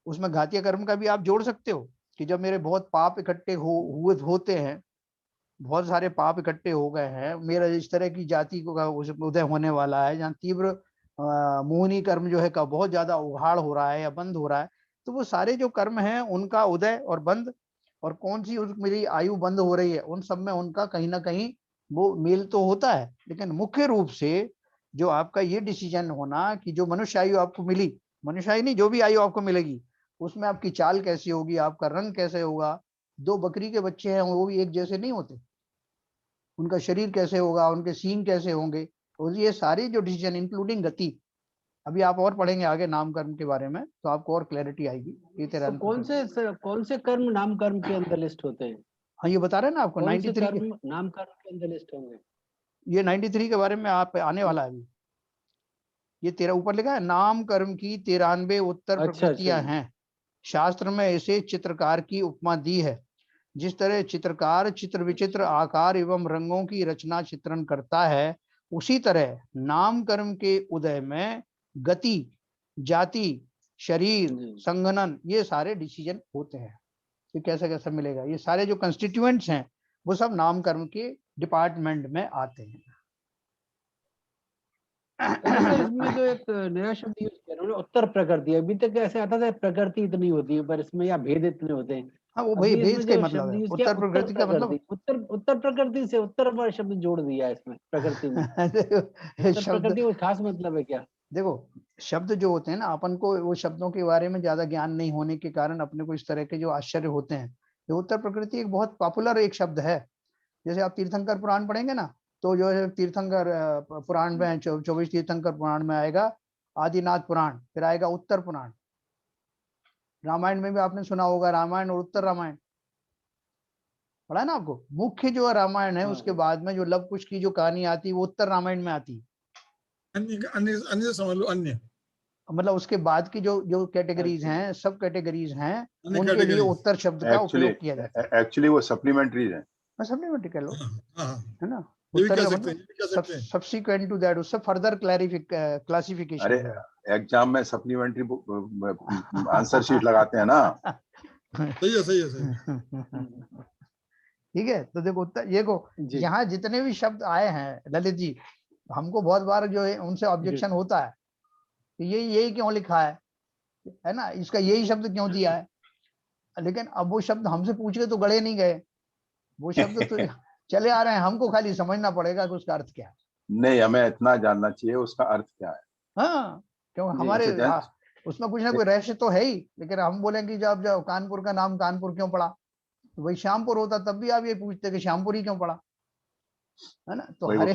[SPEAKER 1] उसमें घातीय कर्म का भी आप जोड़ सकते हो कि जब मेरे बहुत पाप इकट्ठे हुए होते हैं, बहुत सारे पाप इकट्ठे हो गए हैं, मेरा इस तरह की जाति को का उदय होने वाला है, जहाँ तीव्र मोहनी कर्म जो है का बहुत ज्यादा उघाड़ हो रहा है या बंद हो रहा है, तो वो सारे जो कर्म हैं उनका उदय और बंद, और कौन सी मेरी आयु बंद हो रही है, उन सब में उनका कहीं ना कहीं वो मेल तो होता है। लेकिन मुख्य रूप से जो आपका ये डिसीजन होना कि जो मनुष्य आयु आपको मिली, मनुष्य आयु नहीं, जो भी आयु आपको मिलेगी, उसमें आपकी चाल कैसी होगी, आपका रंग कैसे होगा। दो बकरी के बच्चे हैं, वो भी एक जैसे नहीं होते, उनका शरीर कैसे होगा, उनके सींग कैसे होंगे, तो ये सारी जो डिसीजन इंक्लूडिंग गति, अभी आप और पढ़ेंगे आगे नाम कर्म के बारे में तो आपको और क्लैरिटी आएगी। ये तेरा
[SPEAKER 3] तो कौन से कर्म नाम कर्म के अंदर लिस्ट होते हैं?
[SPEAKER 1] हाँ, ये बता रहे हैं ना आपको
[SPEAKER 3] कौन से
[SPEAKER 1] 93 के,
[SPEAKER 3] कर्म नाम कर्म के अंदर लिस्ट होंगे?
[SPEAKER 1] ये 93 के बारे में आप आने वाला है अभी। ये तेरा ऊपर लिखा है, नाम कर्म की 93 उत्तर
[SPEAKER 3] अच्छा
[SPEAKER 1] प्रकृतियां
[SPEAKER 3] अच्छा।
[SPEAKER 1] हैं। शास्त्र में इसे चित्रकार की उपमा दी है। जिस तरह चित्रकार चित्र विचित्र आकार एवं रंगों की रचना चित्रण करता है, उसी तरह नाम कर्म के उदय में गति, जाति, शरीर,
[SPEAKER 3] जी।
[SPEAKER 1] संघनन, ये सारे डिसीजन होते हैं। ये कैसा कैसा मिलेगा, ये सारे जो कंस्टिट्यूएंट्स हैं वो सब नाम कर्म के डिपार्टमेंट में आते हैं।
[SPEAKER 3] तो जैसे इसमें जो एक नया शब्द यूज किया उन्होंने, उत्तर प्रकृति, अभी तक ऐसे आता था प्रकृति इतनी होती है, पर इसमें या भेद इतने होते हैं।
[SPEAKER 1] हाँ, वो भाई
[SPEAKER 3] अभी
[SPEAKER 1] भेद
[SPEAKER 3] इसमें
[SPEAKER 1] का ही
[SPEAKER 3] जो
[SPEAKER 1] मतलब
[SPEAKER 3] शब्द
[SPEAKER 1] है,
[SPEAKER 3] यूज किया
[SPEAKER 1] उत्तर
[SPEAKER 3] उत्तर
[SPEAKER 1] प्रकृति का मतलब
[SPEAKER 3] प्रकृति, उत्तर प्रकृति से उत्तर पर शब्द जोड़ दिया है इसमें प्रकृति में। उत्तर
[SPEAKER 1] शब्द,
[SPEAKER 3] प्रकृति कोई खास मतलब है क्या?
[SPEAKER 1] देखो शब्द जो होते हैं ना, अपन को वो शब्दों के बारे में ज्यादा ज्ञान नहीं होने के कारण अपने को इस तरह के जो आश्चर्य होते हैं। ये उत्तर प्रकृति एक बहुत पॉपुलर एक शब्द है। जैसे आप तीर्थंकर पुराण पढ़ेंगे ना, तो जो है तीर्थंकर पुराण में 24 तीर्थंकर पुराण में आएगा आदिनाथ पुराण, फिर आएगा उत्तर पुराण। रामायण में भी आपने सुना होगा रामायण और उत्तर रामायण, पढ़ा है ना आपको। मुख्य जो रामायण है, उसके बाद में जो लव कुश की जो कहानी आती है वो उत्तर रामायण में आती है।
[SPEAKER 4] अन्य अन्य अन्य समझ लो, अन्य
[SPEAKER 1] मतलब उसके बाद की जो जो कैटेगरीज हैं, सब कैटेगरीज हैं,
[SPEAKER 4] अन्य
[SPEAKER 1] उनके लिए
[SPEAKER 4] कैटेगरी।
[SPEAKER 1] उत्तर शब्द का उपयोग किया जाता है।
[SPEAKER 5] एक्चुअली वो सप्लीमेंट्री है।
[SPEAKER 1] सप्लीमेंट्री कह लो,
[SPEAKER 4] हाँ,
[SPEAKER 1] है ना।
[SPEAKER 4] ये भी
[SPEAKER 1] उत्तर
[SPEAKER 4] कह
[SPEAKER 1] का
[SPEAKER 4] सकते हैं,
[SPEAKER 1] मतलब
[SPEAKER 4] ये भी कह सकते हैं।
[SPEAKER 1] सब्सिक्वेंट टू दैट, उससे फर्दर क्लासिफिकेशन
[SPEAKER 5] अरे
[SPEAKER 1] है।
[SPEAKER 5] एग्जाम में सप्लीमेंट्री आंसर शीट लगाते हैं ना।
[SPEAKER 4] सही है, सही है, सही है।
[SPEAKER 1] ठीक है, तो देखो उत्तर, ये को
[SPEAKER 3] जी।
[SPEAKER 1] यहाँ जितने भी शब्द आए हैं ललित जी, हमको बहुत बार जो है उनसे ऑब्जेक्शन होता है कि ये यही क्यों लिखा है ना, इसका यही शब्द क्यों दिया है। लेकिन अब वो शब्द हमसे पूछ के तो गढ़े नहीं गए, वो शब्द तो चले आ रहे हैं, हमको खाली समझना पड़ेगा कि उसका अर्थ क्या है।
[SPEAKER 5] नहीं, हमें इतना जानना चाहिए उसका अर्थ क्या है।
[SPEAKER 1] हाँ, क्यों
[SPEAKER 3] जी,
[SPEAKER 1] हमारे
[SPEAKER 5] जैसे
[SPEAKER 1] उसमें कुछ ना कोई रहस्य तो है ही। लेकिन हम बोलेंगे जब जब कानपुर का नाम कानपुर क्यों पड़ा, तो वही श्यामपुर होता तब भी आप ये पूछते कि श्यामपुर ही क्यों पड़ा, है ना। तो
[SPEAKER 5] वही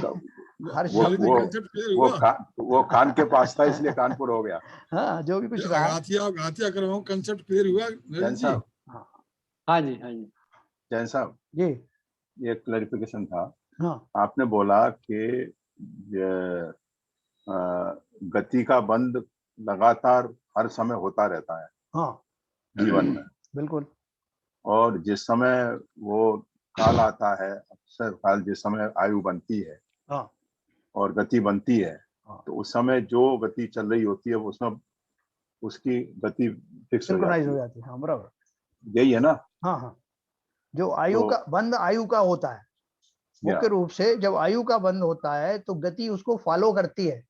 [SPEAKER 1] हर
[SPEAKER 5] वो
[SPEAKER 1] शब्द
[SPEAKER 5] वो
[SPEAKER 4] कंसेप्ट क्लियर
[SPEAKER 5] वो
[SPEAKER 4] हुआ।
[SPEAKER 5] वो कान के पास था इसलिए कानपुर हो गया।
[SPEAKER 1] हाँ, जो भी कुछ रहा।
[SPEAKER 4] घातिया कर रहा हूँ, कंसेप्ट क्लियर हुआ
[SPEAKER 5] जैन
[SPEAKER 4] नरेंद्र जी।
[SPEAKER 5] साहब,
[SPEAKER 3] हाँ जी, हाँ जी।
[SPEAKER 5] जैन साहब,
[SPEAKER 1] जी,
[SPEAKER 5] ये क्लैरिफिकेशन था।
[SPEAKER 1] हाँ,
[SPEAKER 5] आपने बोला कि गति का बंद लगातार हर समय होता रहता है
[SPEAKER 1] हाँ,
[SPEAKER 5] जीवन में,
[SPEAKER 1] बिल्कुल।
[SPEAKER 5] और जिस समय वो काल आता है, अक्सर काल जिस समय आयु बनती है
[SPEAKER 1] हाँ,
[SPEAKER 5] और गति बनती है,
[SPEAKER 1] हाँ,
[SPEAKER 5] तो उस समय जो गति चल रही होती है उसमें उसकी गति फिक्स हो
[SPEAKER 1] सिंक्रोनाइज
[SPEAKER 5] जाती
[SPEAKER 1] हो
[SPEAKER 5] है।
[SPEAKER 1] जाती है। हाँ, बराबर।
[SPEAKER 5] यही है ना।
[SPEAKER 1] हाँ, हाँ, जो आयु का बंद आयु का होता है, मुख्य रूप से जब आयु का बंद होता है तो गति उसको फॉलो करती है।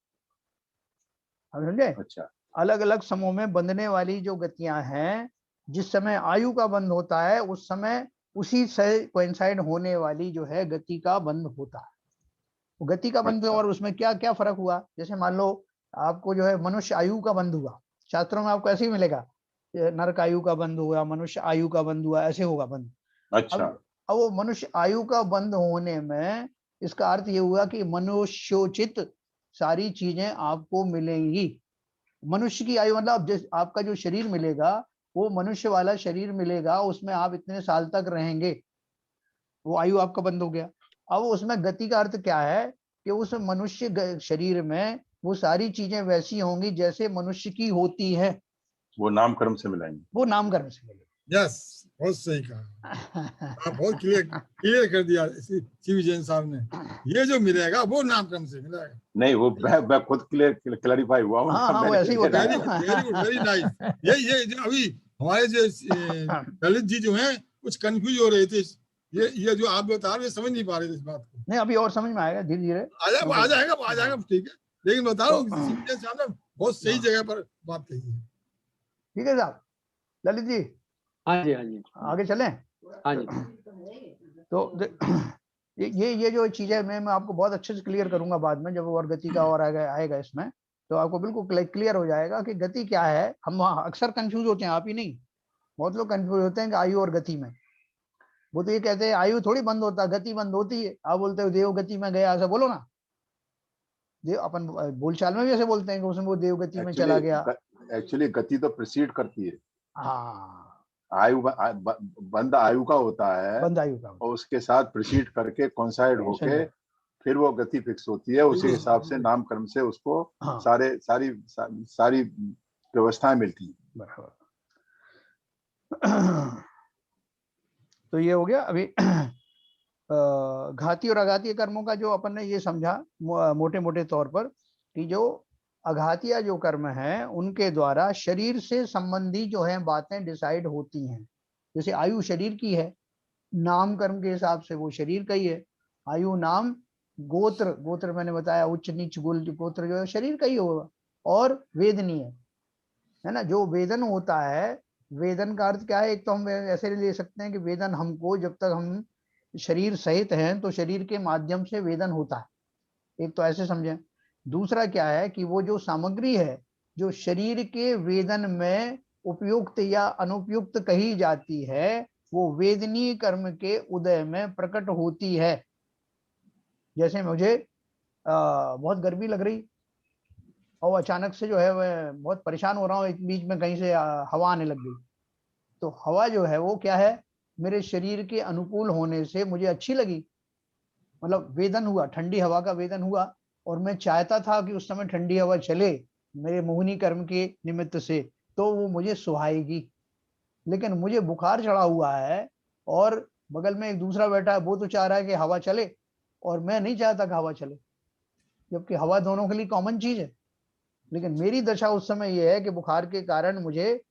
[SPEAKER 1] हम समझे।
[SPEAKER 5] अच्छा,
[SPEAKER 1] अलग अलग समूह में बंधने वाली जो गतियां हैं, जिस समय आयु का बंद होता है उस समय उसी से कोइंसाइड होने वाली जो है गति का बंद होता है। गति का बंद, और उसमें क्या क्या फर्क हुआ, जैसे मान लो आपको जो है मनुष्य आयु का बंद हुआ, शास्त्रों में आपको ऐसे ही मिलेगा, नरक आयु का बंद हुआ, मनुष्य आयु का बंद हुआ, ऐसे होगा बंद।
[SPEAKER 5] अच्छा।
[SPEAKER 1] अब वो मनुष्य आयु का बंद होने में इसका अर्थ ये हुआ कि मनुष्योचित सारी चीजें आपको मिलेंगी। मनुष्य की आयु मतलब आपका जो शरीर मिलेगा वो मनुष्य वाला शरीर मिलेगा, उसमें आप इतने साल तक रहेंगे, वो आयु आपका बंद हो गया। अब उसमें गति का अर्थ क्या है कि उस मनुष्य शरीर में वो सारी चीजें वैसी होंगी जैसे मनुष्य की होती है।
[SPEAKER 5] वो नाम कर्म से मिलाएंगे।
[SPEAKER 1] वो नाम कर्म से मिलेगा।
[SPEAKER 4] यस, बहुत सही कहा आप, बहुत क्लियर कर दिया शिव जैन साहब ने। ये जो मिलेगा वो नामकरण से मिलेगा।
[SPEAKER 5] नहीं, वो मैं खुद क्लैरिफाई हुआ हूँ।
[SPEAKER 1] हाँ, वो ऐसे ही होता
[SPEAKER 4] वेरी
[SPEAKER 1] है।
[SPEAKER 4] Good, very good, very nice. ये जो अभी हमारे जो ललित जी जो हैं कुछ कंफ्यूज हो रहे थे, ये जो आप बता रहे समझ नहीं पा रहे थे इस बात को।
[SPEAKER 1] नहीं, अभी और समझ में आएगा धीरे धीरे।
[SPEAKER 4] आ जाएगा ठीक है, लेकिन बता रहा हूँ शिव जैन साहब ने बहुत सही
[SPEAKER 1] हाँ।
[SPEAKER 4] जगह पर बात कही है।
[SPEAKER 1] ठीक है साहब। ललित जी
[SPEAKER 3] हाँ जी, हाँ जी,
[SPEAKER 1] आगे चलें।
[SPEAKER 3] हाँ जी।
[SPEAKER 1] तो ये जो चीजें मैं आपको बहुत अच्छे से क्लियर करूंगा बाद में, जब और गति का और आएगा इसमें, तो आपको बिल्कुल क्लियर हो जाएगा कि गति क्या है। हम अक्सर कंफ्यूज होते हैं, आप ही नहीं, बहुत लोग कंफ्यूज होते हैं कि आयु और गति में। वो तो ये कहते हैं आयु थोड़ी बंद होता, गति बंद होती है। आप बोलते हो देव गति में गया, ऐसा बोलो ना। देव अपन बोलचाल में भी ऐसे बोलते हैं कि उसमें वो देव गति में चला गया।
[SPEAKER 5] एक्चुअली गति तो प्रीसीड करती है।
[SPEAKER 1] हाँ,
[SPEAKER 5] आयु बंद आयु का होता है,
[SPEAKER 1] बंद आयु का
[SPEAKER 5] और उसके साथ प्रीसीड करके कोइंसाइड होके फिर वो गति फिक्स होती है। उसी हिसाब से नाम कर्म से उसको
[SPEAKER 1] हाँ।
[SPEAKER 5] सारी व्यवस्थाएं मिलती हैं।
[SPEAKER 1] बराबर। तो ये हो गया अभी घाती और अघाती कर्मों का जो अपन ने ये समझा मोटे मोटे तौर पर, कि जो अघातीय जो कर्म है उनके द्वारा शरीर से संबंधी जो है बातें डिसाइड होती हैं। जैसे आयु शरीर की है, नाम कर्म के हिसाब से वो शरीर का ही है। आयु, नाम, गोत्र मैंने बताया, उच्च नीच गोत्र जो है शरीर का ही होगा। और वेदनीय है ना, जो वेदन होता है। वेदन का अर्थ क्या है? एक तो हम ऐसे ले सकते हैं कि वेदन हमको, जब तक हम शरीर सहित हैं तो शरीर के माध्यम से वेदन होता है, एक तो ऐसे समझें। दूसरा क्या है कि वो जो सामग्री है जो शरीर के वेदन में उपयुक्त या अनुपयुक्त कही जाती है, वो वेदनीय कर्म के उदय में प्रकट होती है। जैसे मुझे बहुत गर्मी लग रही और अचानक से जो है मैं बहुत परेशान हो रहा हूँ, एक बीच में कहीं से हवा आने लग गई। तो हवा जो है वो क्या है, मेरे शरीर के अनुकूल होने से मुझे अच्छी लगी, मतलब वेदन हुआ, ठंडी हवा का वेदन हुआ। और मैं चाहता था कि उस समय ठंडी हवा चले मेरे मोहिनी कर्म के निमित्त से, तो वो मुझे सुहाएगी। लेकिन मुझे बुखार चढ़ा हुआ है और बगल में एक दूसरा बैठा है, वो तो चाह रहा है कि हवा चले और मैं नहीं चाहता कि हवा चले, जबकि हवा दोनों के लिए कॉमन चीज है। लेकिन मेरी दशा उस समय यह है कि बुखार के कारण मुझे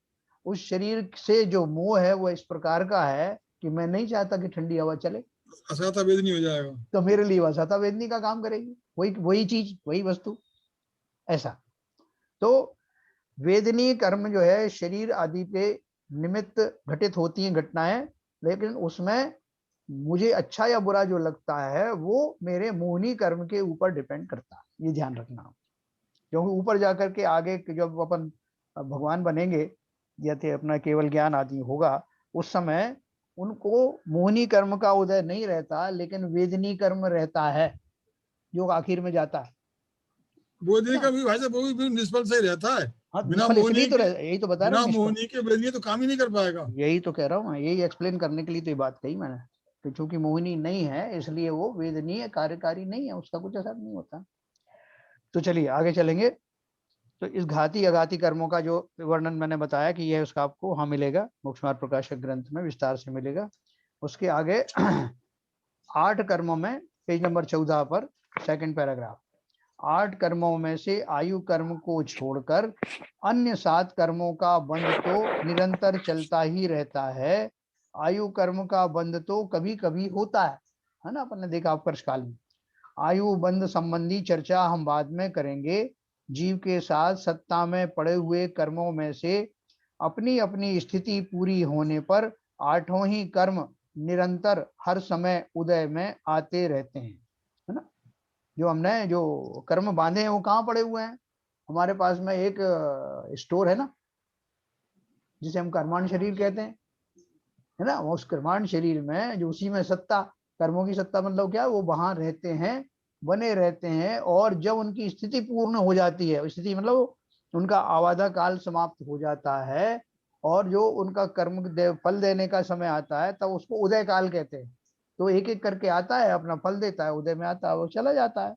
[SPEAKER 1] उस शरीर से जो मोह है वो इस प्रकार का है कि मैं नहीं चाहता कि ठंडी हवा चले,
[SPEAKER 4] असाता वेदनी हो जाएगा।
[SPEAKER 1] तो मेरे लिए वसाता वेदनी का काम करेगी, वही चीज, वही वस्तु। ऐसा तो वेदनीय कर्म जो है शरीर आदि के निमित्त घटित होती हैं घटनाएं, लेकिन उसमें मुझे अच्छा या बुरा जो लगता है वो मेरे मोहनी कर्म के ऊपर डिपेंड करता है। ये ध्यान रखना, क्योंकि ऊपर जाकर के आगे जब अपन भगवान बनेंगे या थे अपना केवल ज्ञान आदि होगा, उस समय उनको मोहनी कर्म का उदय नहीं रहता, लेकिन वेदनी कर्म रहता है जो आखिर में जाता है।
[SPEAKER 4] बोधनी का भी भाई साहब वो भी निष्फल से ही रहता है।
[SPEAKER 1] हाँ,
[SPEAKER 4] बिना
[SPEAKER 1] निष्फल इसलिए
[SPEAKER 4] मोहनी
[SPEAKER 1] तो
[SPEAKER 4] के,
[SPEAKER 1] यही तो बता रहा
[SPEAKER 4] बिना
[SPEAKER 1] हूँ,
[SPEAKER 4] मोहनी के वेदनी तो काम ही नहीं कर पाएगा।
[SPEAKER 1] यही तो कह रहा हूँ, यही एक्सप्लेन करने के लिए तो ये बात कही मैंने कि चूंकि मोहिनी नहीं है इसलिए वो वेदनीय कार्यकारी नहीं है, उसका कुछ असर नहीं होता। तो चलिए आगे चलेंगे। तो इस घाती अघाती कर्मों का जो वर्णन मैंने बताया कि यह उसका आपको वहां मिलेगा, मोक्ष मार्ग प्रकाशक ग्रंथ में विस्तार से मिलेगा। उसके आगे 8 कर्मों में पेज नंबर 14 पर सेकंड पैराग्राफ, 8 कर्मों में से आयु कर्म को छोड़कर अन्य 7 कर्मों का बंध तो निरंतर चलता ही रहता है। आयु कर्म का बंध तो कभी कभी होता है ना, अपन ने देखा अपकर्ष काल में। आयु बंध संबंधी चर्चा हम बाद में करेंगे। जीव के साथ सत्ता में पड़े हुए कर्मों में से अपनी अपनी स्थिति पूरी होने पर 8 ही कर्म निरंतर हर समय उदय में आते रहते हैं, है ना। जो हमने जो कर्म बांधे हैं वो कहाँ पड़े हुए हैं? हमारे पास में एक स्टोर है ना, जिसे हम कर्मांड शरीर कहते हैं, है ना। उस कर्मांड शरीर में जो उसी में सत्ता, कर्मों की सत्ता मतलब क्या, वो वहां रहते हैं, बने रहते हैं। और जब उनकी स्थिति पूर्ण हो जाती है, स्थिति मतलब उनका आवादा काल समाप्त हो जाता है और जो उनका कर्म फल देने का समय आता है, तब उसको उदय काल कहते हैं। तो एक एक करके आता है, अपना फल देता है, उदय में आता है, वो चला जाता है।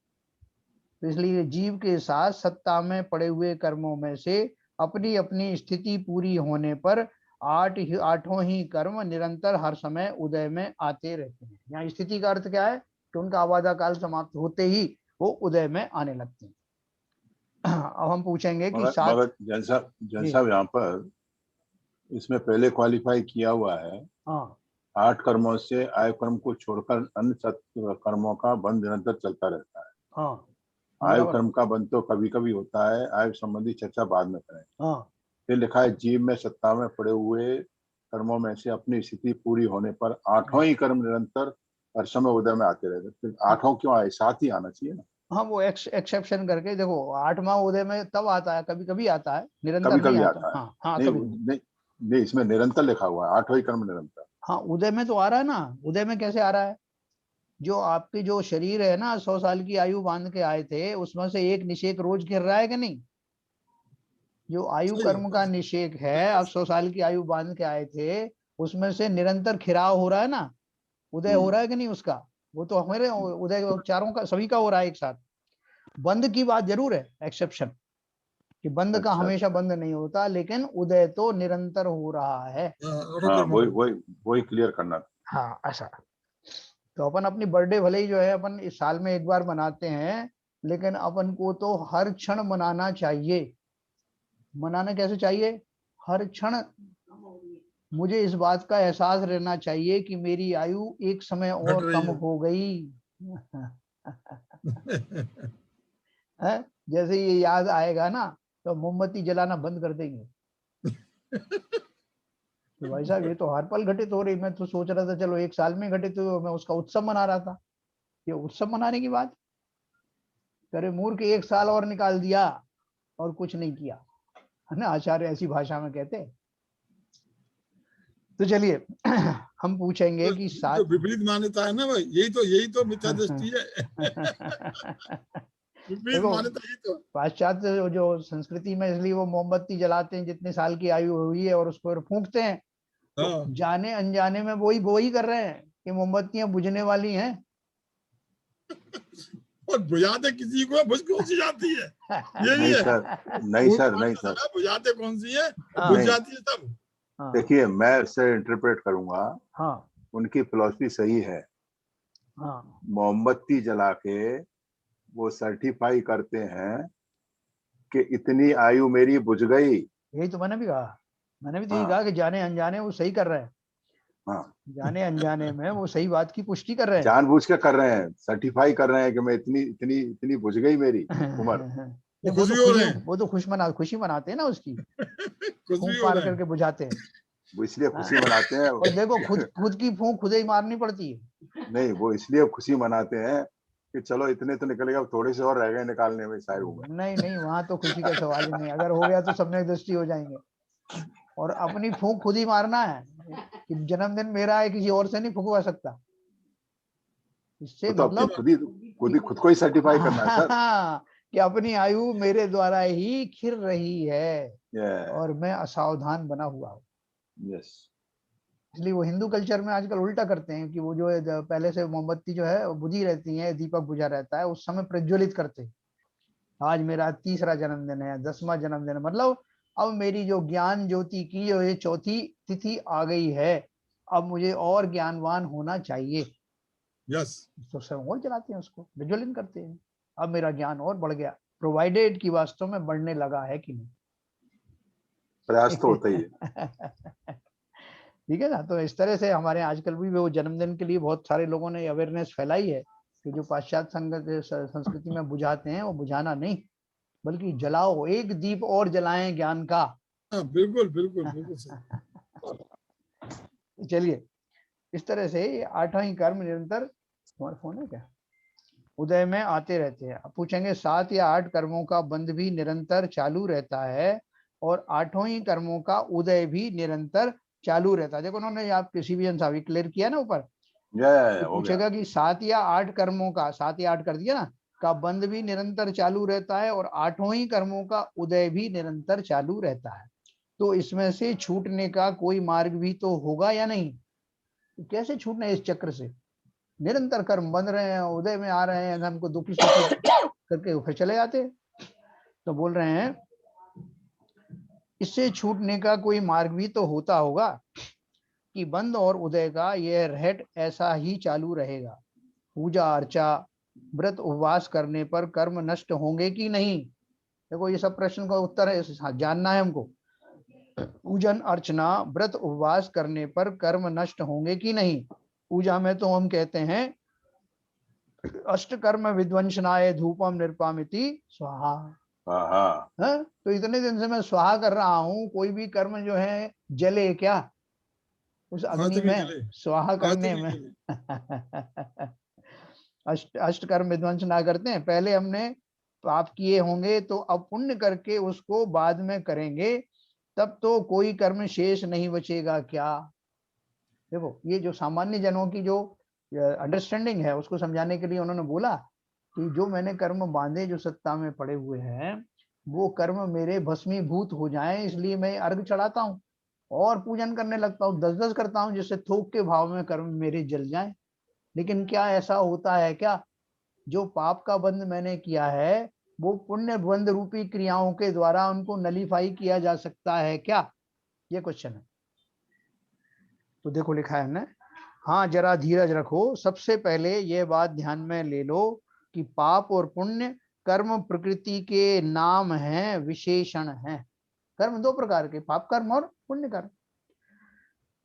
[SPEAKER 1] तो इसलिए जीव के साथ सत्ता में पड़े हुए कर्मों में से अपनी अपनी स्थिति पूरी होने पर आठों ही कर्म निरंतर हर समय उदय में आते रहते हैं। यहाँ स्थिति का अर्थ क्या है कि उनका आबादा काल समाप्त होते ही वो उदय में आने लगते हैं। अब हम पूछेंगे कि
[SPEAKER 5] मगर जैसा यहाँ पर इसमें पहले क्वालिफाई किया हुआ है,
[SPEAKER 1] हाँ
[SPEAKER 5] 8 कर्मों से आय कर्म को छोड़कर अन्य कर्मों का बंध निरंतर चलता रहता है।
[SPEAKER 1] हाँ
[SPEAKER 5] आयु कर्म का बंध तो कभी कभी होता है, आयु संबंधी चर्चा बाद में करें।
[SPEAKER 1] हाँ
[SPEAKER 5] फिर लिखा है जीव में सत्ता में पड़े हुए कर्मों में से अपनी स्थिति पूरी होने पर 8 ही कर्म निरंतर हर समय उदय में आते रहते। फिर 8 क्यों आए, 7 ही आना चाहिए ना।
[SPEAKER 1] हाँ वो एक्सेप्शन करके देखो 8वां उदय में तब आता है, कभी कभी आता है, निरंतर
[SPEAKER 5] कभी
[SPEAKER 1] नहीं
[SPEAKER 5] कभी
[SPEAKER 1] आता।
[SPEAKER 5] आता है।
[SPEAKER 1] हाँ हाँ
[SPEAKER 5] नहीं,
[SPEAKER 1] कभी
[SPEAKER 5] नहीं, नहीं, इसमें निरंतर लिखा हुआ है, 8 ही कर्म निरंतर।
[SPEAKER 1] हाँ उदय में तो आ रहा है ना। उदय में कैसे आ रहा है? जो आपकी जो शरीर है ना 100 साल की आयु बांध के आए थे, उसमें से एक निषेक रोज गिर रहा है कि नहीं? जो आयु
[SPEAKER 4] सही
[SPEAKER 1] कर्म
[SPEAKER 4] है।
[SPEAKER 1] का निषेक है, आप 100 साल की आयु बांध के आए थे, उसमें से निरंतर खिराव हो रहा है ना, उदय हो रहा है कि नहीं उसका? वो तो हमारे उदय चारों का सभी का हो रहा है एक साथ। बंद की बात जरूर है, एक्सेप्शन कि बंद का
[SPEAKER 5] अच्छा,
[SPEAKER 1] हमेशा बंद नहीं होता, लेकिन उदय तो निरंतर हो रहा है।
[SPEAKER 5] हाँ वही क्लियर करना था।
[SPEAKER 1] हाँ ऐसा। तो अपन अपनी बर्थडे भले ही जो है अपन इस साल में एक बार मनाते हैं, लेकिन अपन को तो हर क्षण मनाना चाहिए। मनाना कैसे चाहिए? हर क्षण मुझे इस बात का एहसास रहना चाहिए कि मेरी आयु एक समय
[SPEAKER 4] घट
[SPEAKER 1] और
[SPEAKER 4] रही
[SPEAKER 1] कम
[SPEAKER 4] है।
[SPEAKER 1] हो गई है। जैसे ये याद आएगा ना तो मोमबत्ती जलाना बंद कर देंगे कि भाई साहब ये तो हर पल घटित हो रही। मैं तो सोच रहा था चलो एक साल में घटित हुई, मैं उसका उत्सव मना रहा था। ये उत्सव मनाने की बात करे, मूर्ख, एक साल और निकाल दिया और कुछ नहीं किया, है ना, आचार्य ऐसी भाषा में कहते हैं। तो चलिए हम पूछेंगे कि
[SPEAKER 4] जो विपरीत मान्यता है ना भाई, यही तो मिथ्या दृष्टि है। विपरीत
[SPEAKER 1] देखो
[SPEAKER 4] मान्यता ही तो।
[SPEAKER 1] पाश्चात्य जो संस्कृति में, इसलिए वो मोमबत्ती जलाते हैं जितने साल की आयु हुई है और उसको फूंकते हैं। तो
[SPEAKER 4] हाँ।
[SPEAKER 1] जाने अनजाने में वही कर रहे हैं कि मोमबत्तियां बुझने वाली हैं
[SPEAKER 4] और बुझाते किसी को बुझ कौन सी जाती है, ये भी
[SPEAKER 5] नहीं
[SPEAKER 4] है।
[SPEAKER 5] सर, नहीं सर, नहीं सर,
[SPEAKER 4] बुझाते कौन सी है,
[SPEAKER 1] हाँ।
[SPEAKER 4] बुझ
[SPEAKER 5] नहीं।
[SPEAKER 4] जाती है सब।
[SPEAKER 1] हाँ
[SPEAKER 5] देखिए मैं इसे इंटरप्रेट करूंगा,
[SPEAKER 1] हाँ
[SPEAKER 5] उनकी फिलॉसफी सही है।
[SPEAKER 1] हाँ
[SPEAKER 5] मोमबत्ती जला के वो सर्टिफाई करते हैं कि इतनी आयु मेरी बुझ गई।
[SPEAKER 1] यही तो मैंने भी कहा। मैंने भी तो यही
[SPEAKER 5] हाँ
[SPEAKER 1] कहा कि जाने अनजाने वो सही कर रहे हैं।
[SPEAKER 5] हाँ,
[SPEAKER 1] जाने अनजाने में वो सही बात की पुष्टि कर रहे
[SPEAKER 5] जानबूझ के कर रहे हैं, सर्टिफाई कर रहे हैं कि मैं इतनी इतनी इतनी बुझ गई मेरी उम्र।
[SPEAKER 1] हैं।
[SPEAKER 4] वो
[SPEAKER 1] वो
[SPEAKER 4] खुश
[SPEAKER 1] तो
[SPEAKER 4] भी हो रहे
[SPEAKER 1] खुशी,
[SPEAKER 4] हैं।
[SPEAKER 1] वो तो खुशी मनाते हैं ना उसकी,
[SPEAKER 4] खुश भी
[SPEAKER 1] फूंक
[SPEAKER 4] हो
[SPEAKER 1] मार
[SPEAKER 4] रहे हैं।
[SPEAKER 1] करके बुझाते हैं।
[SPEAKER 5] वो इसलिए
[SPEAKER 1] हाँ।
[SPEAKER 5] खुशी मनाते हैं।
[SPEAKER 1] और देखो खुद की फूंक खुद ही मारनी पड़ती है।
[SPEAKER 5] नहीं, वो इसलिए खुशी मनाते हैं कि चलो इतने तो निकल गए, अब थोड़े से और रह गए निकालने में शायद उम्र।
[SPEAKER 1] नहीं नहीं, वहां तो खुशी का सवाल ही नहीं, अगर हो गया तो सम्यक दृष्टि हो जाएंगे। और अपनी फूंक खुद ही मारना है कि जन्मदिन मेरा है, किसी और से नहीं फूंकवा सकता। इससे
[SPEAKER 5] वो तो अपनी
[SPEAKER 1] मतलब
[SPEAKER 5] खुद को ही सर्टिफाई करना है सर।
[SPEAKER 1] कि अपनी आयु मेरे द्वारा ही खिर रही है और मैं असावधान बना हुआ हूँ।
[SPEAKER 5] यस।
[SPEAKER 1] इसलिए वो हिंदू कल्चर में आजकल उल्टा करते हैं कि वो जो है पहले से मोमबत्ती जो है बुझी रहती है, दीपक बुझा रहता है, उस समय प्रज्वलित करते हैं। आज मेरा 3रा जन्मदिन है, 10वां जन्मदिन है, मतलब अब मेरी जो ज्ञान ज्योति की जो ये 4थी तिथि आ गई है, अब मुझे और ज्ञानवान होना चाहिए।
[SPEAKER 4] यस।
[SPEAKER 1] तो सब और जलाते हैं, उसको प्रज्वलित करते हैं। अब मेरा ज्ञान और बढ़ गया, प्रोवाइडेड कि वास्तव में बढ़ने लगा है कि नहीं।
[SPEAKER 5] प्रयास तो होता ही है।
[SPEAKER 1] ठीक है ना। तो इस तरह से हमारे आजकल भी वो जन्मदिन के लिए बहुत सारे लोगों ने अवेयरनेस फैलाई है कि जो पाश्चात्य संस्कृति में बुझाते हैं वो बुझाना नहीं, बल्कि जलाओ, एक दीप और जलाएं ज्ञान का।
[SPEAKER 4] हाँ बिल्कुल बिल्कुल बिल्कुल सही।
[SPEAKER 1] चलिए, इस तरह से 8वां ही कर्म निरंतर, तुम्हारा फोन है क्या, उदय में आते रहते हैं। अब पूछेंगे 7 या 8 कर्मों का बंध भी निरंतर चालू रहता है और 8वां ही कर्मों का उदय भी निरंतर चालू रहता है। देखो उन्होंने आप किसी भी साहब क्लियर किया ना ऊपर, तो पूछेगा कि 7 या 8 कर्मों का, 7 या 8 कर दिया ना, का बंध भी निरंतर चालू रहता है और 8वां ही कर्मों का उदय भी निरंतर चालू रहता है। तो इसमें से छूटने का कोई मार्ग भी तो होगा या नहीं? तो कैसे छूटना है इस चक्र से? निरंतर कर्म बन रहे हैं, उदय में आ रहे हैं, हमको दुखी सुखी करके फिर चले जाते हैं। तो बोल रहे हैं इससे छूटने का कोई मार्ग भी तो होता होगा कि बंद और उदय का यह रहट ऐसा ही चालू रहेगा। पूजा अर्चा व्रत उपवास करने पर कर्म नष्ट होंगे कि नहीं? देखो ये सब प्रश्न का उत्तर है, जानना है हमको। पूजन अर्चना व्रत उपवास करने पर कर्म नष्ट होंगे कि नहीं? पूजा में तो हम कहते हैं अष्ट कर्म विध्वंसनाय धूपम निर्पामिति स्वाहा।
[SPEAKER 5] हाँ,
[SPEAKER 1] तो इतने दिन से मैं स्वाहा कर रहा हूँ, कोई भी कर्म जो है जले क्या उस अग्नि
[SPEAKER 4] आत्मी
[SPEAKER 1] में
[SPEAKER 4] जले,
[SPEAKER 1] स्वाहा करने
[SPEAKER 4] आत्मी
[SPEAKER 1] में?
[SPEAKER 4] जले।
[SPEAKER 1] अष्ट कर्म विध्वंस ना करते हैं, पहले हमने पाप किए होंगे तो अब पुण्य करके उसको बाद में करेंगे, तब तो कोई कर्म शेष नहीं बचेगा क्या? देखो ये जो सामान्य जनों की जो अंडरस्टैंडिंग है उसको समझाने के लिए उन्होंने बोला कि जो मैंने कर्म बांधे जो सत्ता में पड़े हुए हैं वो कर्म मेरे भस्मीभूत हो जाएं, इसलिए मैं अर्घ चढ़ाता हूँ और पूजन करने लगता हूँ, 10-10 करता हूँ, जिससे थोक के भाव में कर्म मेरे जल जाएं। लेकिन क्या ऐसा होता है क्या? जो पाप का बंध मैंने किया है वो पुण्य बंध रूपी क्रियाओं के द्वारा उनको नलीफाई किया जा सकता है क्या? ये क्वेश्चन है। तो देखो लिखा है हमने, हाँ जरा धीरज रखो, सबसे पहले ये बात ध्यान में ले लो कि पाप और पुण्य कर्म प्रकृति के नाम हैं, विशेषण हैं। कर्म दो प्रकार के, पाप कर्म और पुण्य कर्म।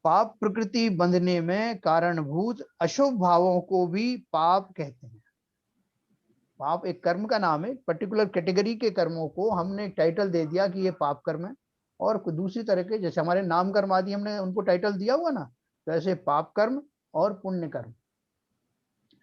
[SPEAKER 1] पाप प्रकृति बंधने में कारणभूत अशुभ भावों को भी पाप कहते हैं। पाप एक कर्म का नाम है, पर्टिकुलर कैटेगरी के कर्मों को हमने टाइटल दे दिया कि ये पाप कर्म है, और दूसरी तरह के जैसे हमारे नाम कर्म आदि हमने उनको टाइटल दिया हुआ ना, तो ऐसे पाप कर्म और पुण्य कर्म,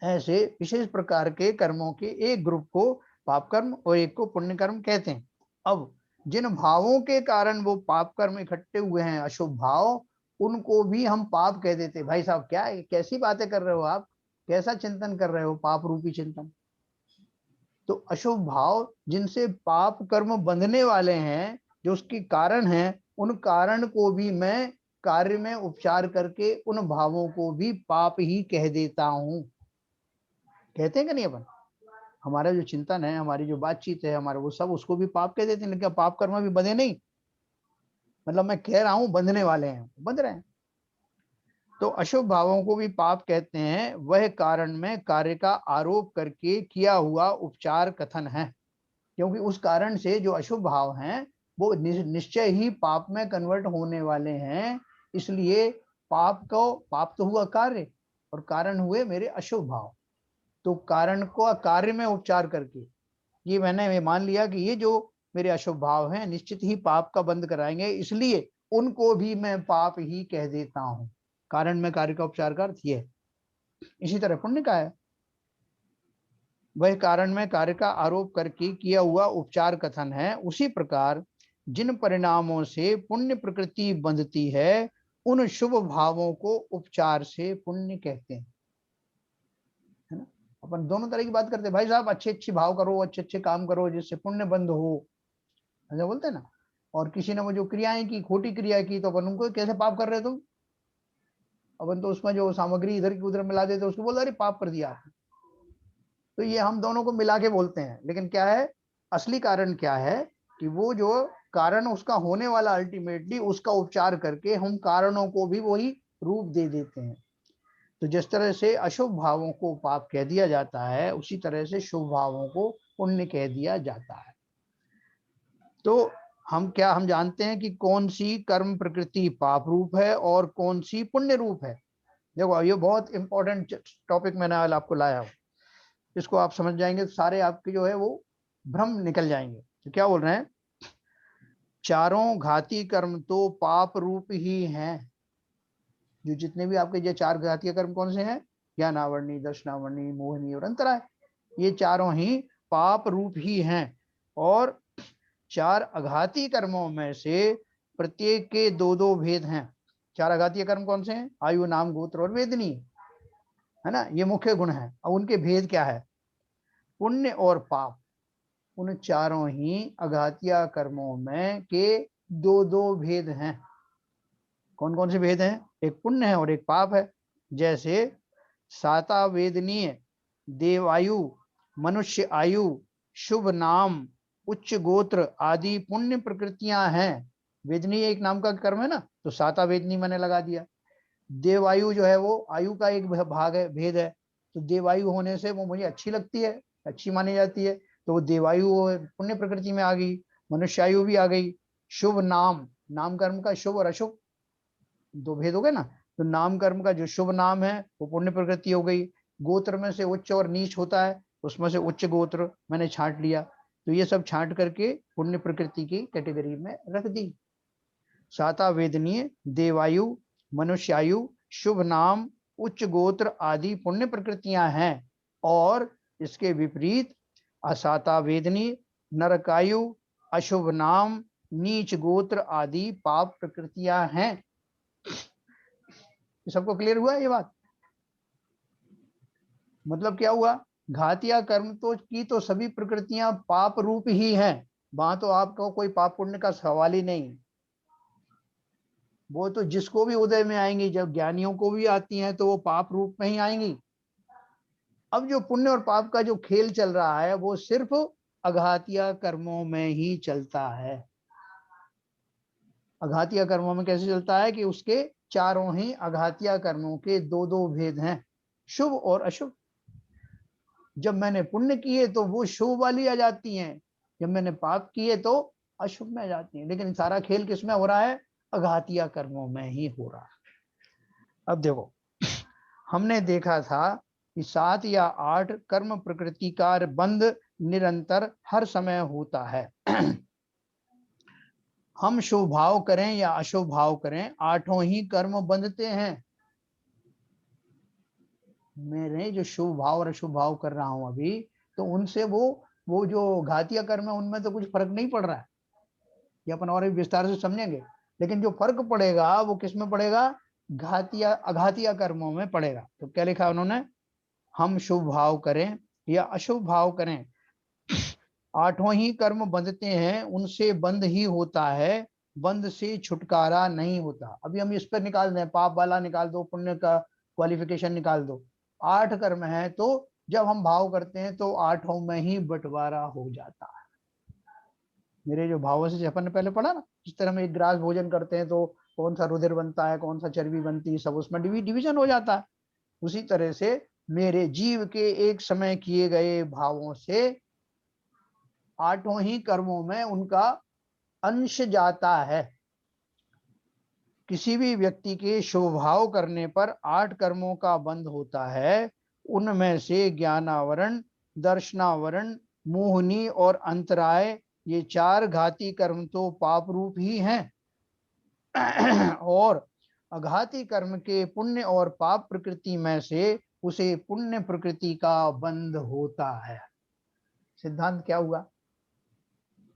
[SPEAKER 1] ऐसे विशेष प्रकार के कर्मों के एक ग्रुप को पाप कर्म और एक को पुण्य कर्म कहते हैं। अब जिन भावों के कारण वो पाप कर्म इकट्ठे हुए हैं, अशुभ भाव, उनको भी हम पाप कह देते हैं। भाई साहब क्या कैसी बातें कर रहे हो आप, कैसा चिंतन कर रहे हो, पाप रूपी चिंतन? तो अशुभ भाव जिनसे पाप कर्म बंधने वाले हैं, जो उसके कारण हैं, उन कारण को भी मैं कार्य में उपचार करके उन भावों को भी पाप ही कह देता हूं। कहते हैं कि नहीं? अपन हमारा जो चिंतन है, हमारी जो बातचीत है, हमारा वो सब उसको भी पाप कह देते हैं। लेकिन पाप कर्म भी बंधे नहीं, मतलब मैं कह रहा हूं बंधने वाले हैं, बंध रहे हैं। तो अशुभ भावों को भी पाप कहते हैं। वह कारण में कार्य का आरोप करके किया हुआ उपचार कथन है, क्योंकि उस कारण से जो अशुभ भाव हैं वो निश्चय ही पाप में कन्वर्ट होने वाले हैं। इसलिए पाप तो हुआ कार्य और कारण हुए मेरे अशुभ भाव। तो कारण को कार्य में उपचार करके ये मैंने मान लिया कि ये जो मेरे अशुभ भाव हैं निश्चित ही पाप का बंद कराएंगे, इसलिए उनको भी मैं पाप ही कह देता हूं। कारण में कार्य का उपचार का अर्थ ये है। इसी तरह पुण्य का है, वह कारण में कार्य का आरोप करके किया हुआ उपचार कथन है। उसी प्रकार जिन परिणामों से पुण्य प्रकृति बंधती है, उन शुभ भावों को उपचार से पुण्य कहते हैं, है ना? अपन दोनों तरह की बात करते हैं। भाई साहब अच्छे भाव करो, अच्छे काम करो जिससे पुण्य बंद हो, ऐसा बोलते हैं ना। और किसी ने वो जो क्रियाएं की, खोटी क्रिया की, तो अपन उनको कैसे पाप कर रहे हो तुम? अपन तो उसमें जो सामग्री इधर की उधर मिला देते, उसको बोलते अरे पाप कर दिया आपने। तो ये हम दोनों को मिला के बोलते हैं, लेकिन क्या है असली कारण? क्या है कि वो जो कारण उसका होने वाला, अल्टीमेटली उसका उपचार करके हम कारणों को भी वही रूप दे देते हैं। तो जिस तरह से अशुभ भावों को पाप कह दिया जाता है, उसी तरह से शुभ भावों को पुण्य कह दिया जाता है। तो हम जानते हैं कि कौन सी कर्म प्रकृति पाप रूप है और कौन सी पुण्य रूप है। देखो ये बहुत इंपॉर्टेंट टॉपिक मैंने आज आपको लाया हूं, इसको आप समझ जाएंगे तो सारे आपके जो है वो भ्रम निकल जाएंगे। तो क्या बोल रहे हैं, चारों घाती कर्म तो पाप रूप ही हैं। जो जितने भी आपके ये चार घातीय कर्म कौन से हैं, ज्ञानावरणी, दर्शनावरणी, मोहनी और अंतराय, ये चारों ही पाप रूप ही हैं। और चार अघाती कर्मों में से प्रत्येक के दो दो भेद हैं। चार अघातीय कर्म कौन से हैं? आयु, नाम, गोत्र और वेदनी, है ना, ये मुख्य गुण हैं। और उनके भेद क्या है? पुण्य और पाप, उन चारों ही अघातीय कर्मों में के दो दो भेद हैं। कौन कौन से भेद हैं? एक पुण्य है और एक पाप है। जैसे साता वेदनीय, देवायु, मनुष्य आयु, शुभ नाम, उच्च गोत्र आदि पुण्य प्रकृतियां हैं। वेदनीय एक नाम का कर्म है ना, तो साता वेदनी मैंने लगा दिया। देवायु जो है वो आयु का एक भाग है, भेद है, तो देवायु होने से वो मुझे अच्छी लगती है, अच्छी मानी जाती है, तो वो देवायु पुण्य प्रकृति में आ गई। मनुष्यायु भी आ गई। शुभ नाम, नाम कर्म का शुभ और अशुभ दो भेद हो गए ना, तो नाम कर्म का जो शुभ नाम है वो पुण्य प्रकृति हो गई। गोत्र में से उच्च और नीच होता है, उसमें से उच्च गोत्र मैंने छांट लिया, तो ये सब छांट करके पुण्य प्रकृति की कैटेगरी में रख दी। साता वेदनीय, देवायु, मनुष्यायु, शुभ नाम, उच्च गोत्र आदि पुण्य प्रकृतियां हैं, और इसके विपरीत असाता वेदनीय, नरकायु, अशुभ नाम, नीच गोत्र आदि पाप प्रकृतियां हैं। सबको क्लियर हुआ ये बात? मतलब क्या हुआ, घातिया कर्म तो की तो सभी प्रकृतियां पाप रूप ही हैं, वहां तो आपको कोई पाप पुण्य का सवाल ही नहीं, वो तो जिसको भी उदय में आएंगी, जब ज्ञानियों को भी आती हैं तो वो पाप रूप में ही आएंगी। अब जो पुण्य और पाप का जो खेल चल रहा है वो सिर्फ अघातिया कर्मों में ही चलता है। अघातिया कर्मों में कैसे चलता है कि उसके चारों ही अघातिया कर्मों के दो दो भेद हैं, शुभ और अशुभ। जब मैंने पुण्य किए तो वो शुभ वाली आ जाती हैं, जब मैंने पाप किए तो अशुभ में आ जाती हैं, लेकिन सारा खेल किस में हो रहा है? अघातिया कर्मों में ही हो रहा है। अब देखो, हमने देखा था कि 7 या 8 कर्म प्रकृति का बंध निरंतर हर समय होता है। हम शुभ भाव करें या अशुभ भाव करें, 8 ही कर्म बंधते हैं। मेरे जो शुभ भाव और अशुभ भाव कर रहा हूं अभी, तो उनसे वो जो घातिया कर्म है उनमें तो कुछ फर्क नहीं पड़ रहा है, ये अपन और भी विस्तार से समझेंगे। लेकिन जो फर्क पड़ेगा वो किस में पड़ेगा? घातिया अघातिया कर्मों में पड़ेगा। तो क्या लिखा उन्होंने, हम शुभ भाव करें या अशुभ भाव करें, 8 ही कर्म बंधते हैं, उनसे बंध ही होता है, बंध से छुटकारा नहीं होता। अभी हम इस पर निकाल दें, पाप वाला निकाल दो, पुण्य का क्वालिफिकेशन निकाल दो। 8 कर्म है, तो जब हम भाव करते हैं तो 8 में ही बंटवारा हो जाता है। मेरे जो भावों से अपन ने पहले पढ़ा ना, जिस तरह हम एक ग्रास भोजन करते हैं तो कौन सा रुधिर बनता है, कौन सा चर्बी बनती है, सब उसमें डिवीजन हो जाता है। उसी तरह से मेरे जीव के एक समय किए गए भावों से 8 ही कर्मों में उनका अंश जाता है। किसी भी व्यक्ति के शुभ भाव करने पर 8 कर्मों का बंध होता है। उनमें से ज्ञानावरण, दर्शनावरण, मोहनी और अंतराय, ये 4 घाती कर्म तो पाप रूप ही हैं। और अघाती कर्म के पुण्य और पाप प्रकृति में से उसे पुण्य प्रकृति का बंध होता है। सिद्धांत क्या हुआ?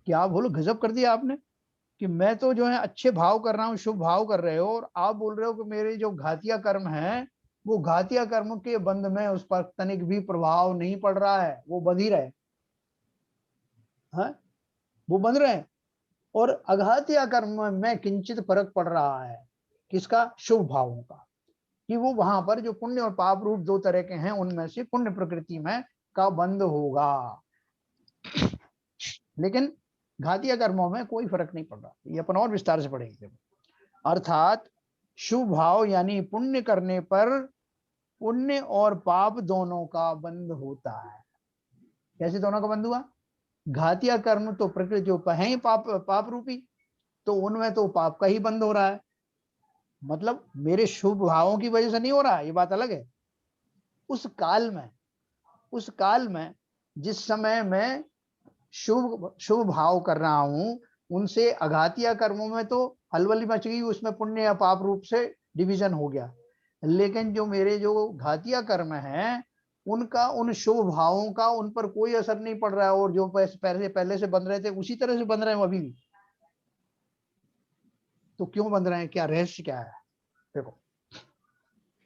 [SPEAKER 1] क्या बोलो, गजब कर दिया आपने कि मैं तो जो है अच्छे भाव कर रहा हूँ, शुभ भाव कर रहे हो, और आप बोल रहे हो कि मेरे जो घातिया कर्म है वो घातिया कर्म के बंध में उस पर तनिक भी प्रभाव नहीं पड़ रहा है, वो बंध ही रहे, हाँ वो बंध रहे। और अघातिया कर्म में किंचित फर्क पड़ रहा है, किसका? शुभ भावों का, कि वो वहां पर जो पुण्य और पाप रूप 2 तरह के हैं उनमें से पुण्य प्रकृति में का बंध होगा। लेकिन घातिया कर्मों में कोई फर्क नहीं पड़ रहा, ये अपन और विस्तार से पढ़ेंगे। अर्थात शुभ भाव यानी पुण्य करने पर पुण्य और पाप दोनों का बंध होता है। कैसे दोनों का बंध हुआ? घातिया कर्म तो प्रकृति जो है ही पाप रूपी, तो उनमें तो पाप का ही बंध हो रहा है। मतलब मेरे शुभ भावों की वजह से नहीं हो रहा, ये बात अलग है। उस काल में जिस समय मैं शुभ भाव कर रहा हूं, उनसे अघातिया कर्मों में तो हलवली मच गई, उसमें पुण्य या पाप रूप से डिवीजन हो गया। लेकिन जो मेरे जो घातिया कर्म हैं उनका, उन शुभ भावों का उन पर कोई असर नहीं पड़ रहा है, और जो पहले से बंध रहे थे उसी तरह से बंध रहे हैं अभी भी। तो क्यों बंध रहे हैं? क्या रहस्य क्या है? देखो,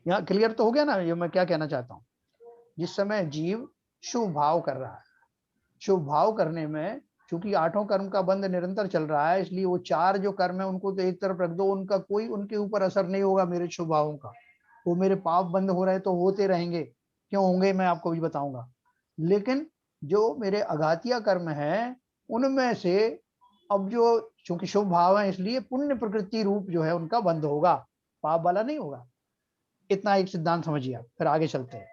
[SPEAKER 1] यहाँ क्लियर तो हो गया ना ये मैं क्या कहना चाहता हूँ। जिस समय जीव शुभ भाव कर रहा है, शुभ भाव करने में चूंकि 8 कर्म का बंध निरंतर चल रहा है, इसलिए वो 4 जो कर्म है उनको तो एक तरफ रख दो, उनका कोई उनके ऊपर असर नहीं होगा मेरे शुभ भावों का। वो मेरे पाप बंद हो रहे तो होते रहेंगे, क्यों होंगे मैं आपको भी बताऊंगा। लेकिन जो मेरे अघातिया कर्म है उनमें से अब जो चूंकि शुभ भाव है इसलिए पुण्य प्रकृति रूप जो है उनका बंद होगा, पाप वाला नहीं होगा। इतना एक सिद्धांत समझिए आप, फिर आगे चलते हैं।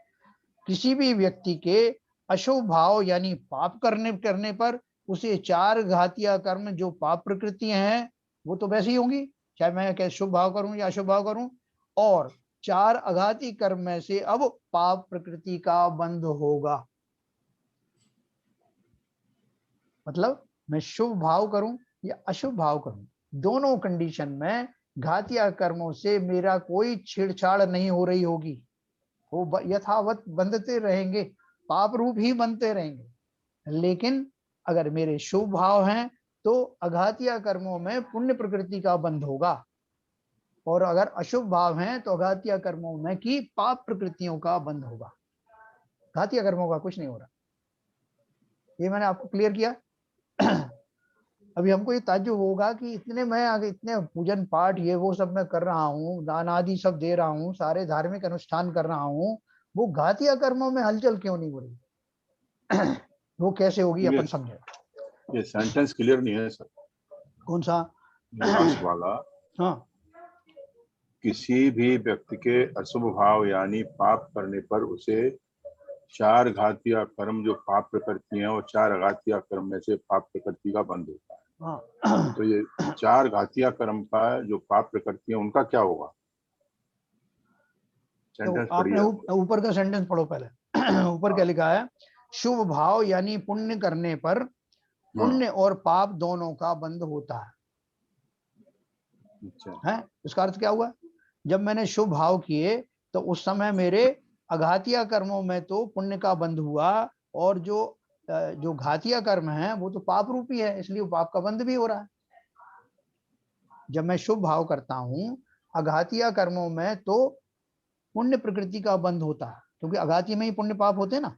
[SPEAKER 1] किसी भी व्यक्ति के अशुभ भाव यानी पाप करने पर उसे 4 घातिया कर्म जो पाप प्रकृति हैं वो तो वैसे ही होंगी, चाहे मैं क्या शुभ भाव करूं या अशुभ भाव करूं, और 4 अघाती कर्म में से अब पाप प्रकृति का बंध होगा। मतलब मैं शुभ भाव करूं या अशुभ भाव करूं, दोनों कंडीशन में घातिया कर्मों से मेरा कोई छेड़छाड़ नहीं हो रही होगी, वो यथावत बंधते रहेंगे, पाप रूप ही बनते रहेंगे। लेकिन अगर मेरे शुभ भाव हैं तो अघातिया कर्मों में पुण्य प्रकृति का बंध होगा, और अगर अशुभ भाव हैं तो अघातिया कर्मों में की पाप प्रकृतियों का बंध होगा। घातिया कर्मों का कुछ नहीं हो रहा। ये मैंने आपको क्लियर किया। अभी हमको ये ताज्जुब होगा कि इतने मैं आगे इतने पूजन पाठ ये वो सब मैं कर रहा हूँ, दान आदि सब दे रहा हूँ, सारे धार्मिक अनुष्ठान कर रहा हूँ, वो घातिया कर्मों में हलचल क्यों नहीं हो रही? वो कैसे होगी अपन समझे।
[SPEAKER 5] ये सेंटेंस क्लियर नहीं है सर।
[SPEAKER 1] कौन सा?
[SPEAKER 5] लास्ट वाला।
[SPEAKER 1] हाँ,
[SPEAKER 5] किसी भी व्यक्ति के अशुभ भाव यानी पाप करने पर उसे 4 घातिया कर्म जो पाप प्रकृति हैं और 4 अघातिया कर्म में से पाप प्रकृति का बंध होता है।
[SPEAKER 1] हाँ।
[SPEAKER 5] तो ये 4 घातिया कर्म का जो पाप प्रकृति है उनका क्या होगा?
[SPEAKER 1] तो आपने ऊपर का सेंटेंस पढ़ो पहले। ऊपर क्या लिखा है? शुभ भाव यानी पुण्य करने पर पुण्य और पाप दोनों का बंध होता है।
[SPEAKER 5] अच्छा
[SPEAKER 1] है, इसका अर्थ क्या हुआ? जब मैंने शुभ भाव किए तो उस समय मेरे अघातिया कर्मों में तो पुण्य का बंध हुआ, और जो घातिया कर्म है वो तो पाप रूपी है, इसलिए पाप का बंध भी हो रहा है। जब मैं शुभ भाव करता हूं अघातिया कर्मों में तो पुण्य प्रकृति का बंध होता है, क्योंकि अघाती में ही पुण्य पाप होते हैं ना,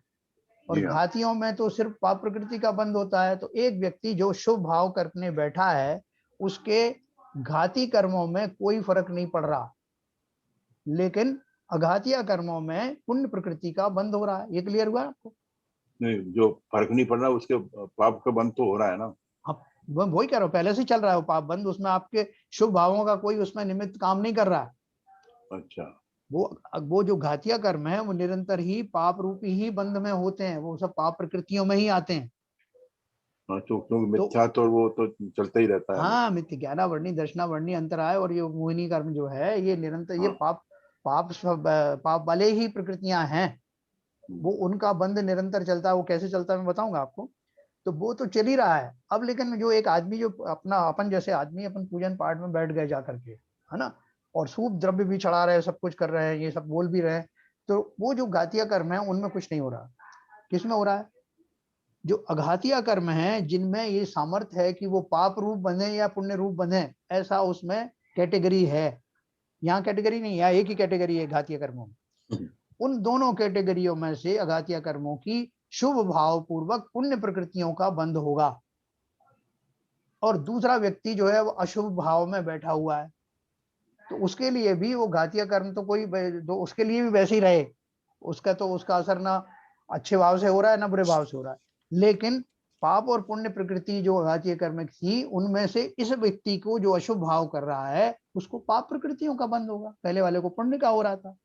[SPEAKER 1] और घातियों में तो सिर्फ पाप प्रकृति का बंध होता है। तो एक व्यक्ति जो शुभ भाव करने बैठा है उसके घाती कर्मों में कोई फर्क नहीं पड़ रहा, लेकिन अघातिया कर्मों में पुण्य प्रकृति का बंध हो रहा है। ये क्लियर हुआ आपको?
[SPEAKER 5] नहीं, जो फर्क नहीं पड़ रहा उसके पाप का बंध तो हो रहा है ना।
[SPEAKER 1] हाँ, वही कह रहा हूँ, पहले से चल रहा है वो पाप बंध, उसमें आपके शुभ भावों का कोई उसमें निमित्त काम नहीं कर रहा है।
[SPEAKER 5] अच्छा,
[SPEAKER 1] वो जो घातिया कर्म है वो निरंतर ही पाप रूपी ही बंध में होते हैं, वो सब पाप प्रकृतियों में ही आते हैं।
[SPEAKER 5] तो मिथ्या तो वो तो चलता ही रहता है।
[SPEAKER 1] हाँ, मिथ्या ज्ञानावर्णी दर्शनावर्णी अंतराय और ये मोहिनी कर्म जो है ये निरंतर ये पाप वाले ही प्रकृतियां हैं, वो उनका बंध निरंतर चलता है। वो कैसे चलता है मैं बताऊंगा आपको। तो वो तो चल ही रहा है अब, लेकिन जो एक आदमी जो अपन जैसे आदमी अपन पूजन पाठ में बैठ गए जा करके, है ना, और सूप द्रव्य भी चढ़ा रहे हैं, सब कुछ कर रहे हैं, ये सब बोल भी रहे हैं, तो वो जो घातिया कर्म है उनमें कुछ नहीं हो रहा। किसमें हो रहा है? जो अघातिया कर्म है जिनमें ये सामर्थ्य है कि वो पाप रूप बने या पुण्य रूप बने, ऐसा उसमें कैटेगरी है। यहाँ कैटेगरी नहीं है, एक ही कैटेगरी है घातिया कर्मों में। उन दोनों कैटेगरियों में से अघातिया कर्मों की शुभ भाव पूर्वक पुण्य प्रकृतियों का बंध होगा, और दूसरा व्यक्ति जो है वो अशुभ भाव में बैठा हुआ है, तो उसके लिए भी वो घातिया कर्म तो उसके लिए भी वैसे ही रहे, उसका असर ना अच्छे भाव से हो रहा है ना बुरे भाव से हो रहा है। लेकिन पाप और पुण्य प्रकृति जो घातिया कर्म थी उनमें से इस व्यक्ति को जो अशुभ भाव कर रहा है उसको पाप प्रकृतियों का बंध होगा, पहले वाले को पुण्य का हो रहा था।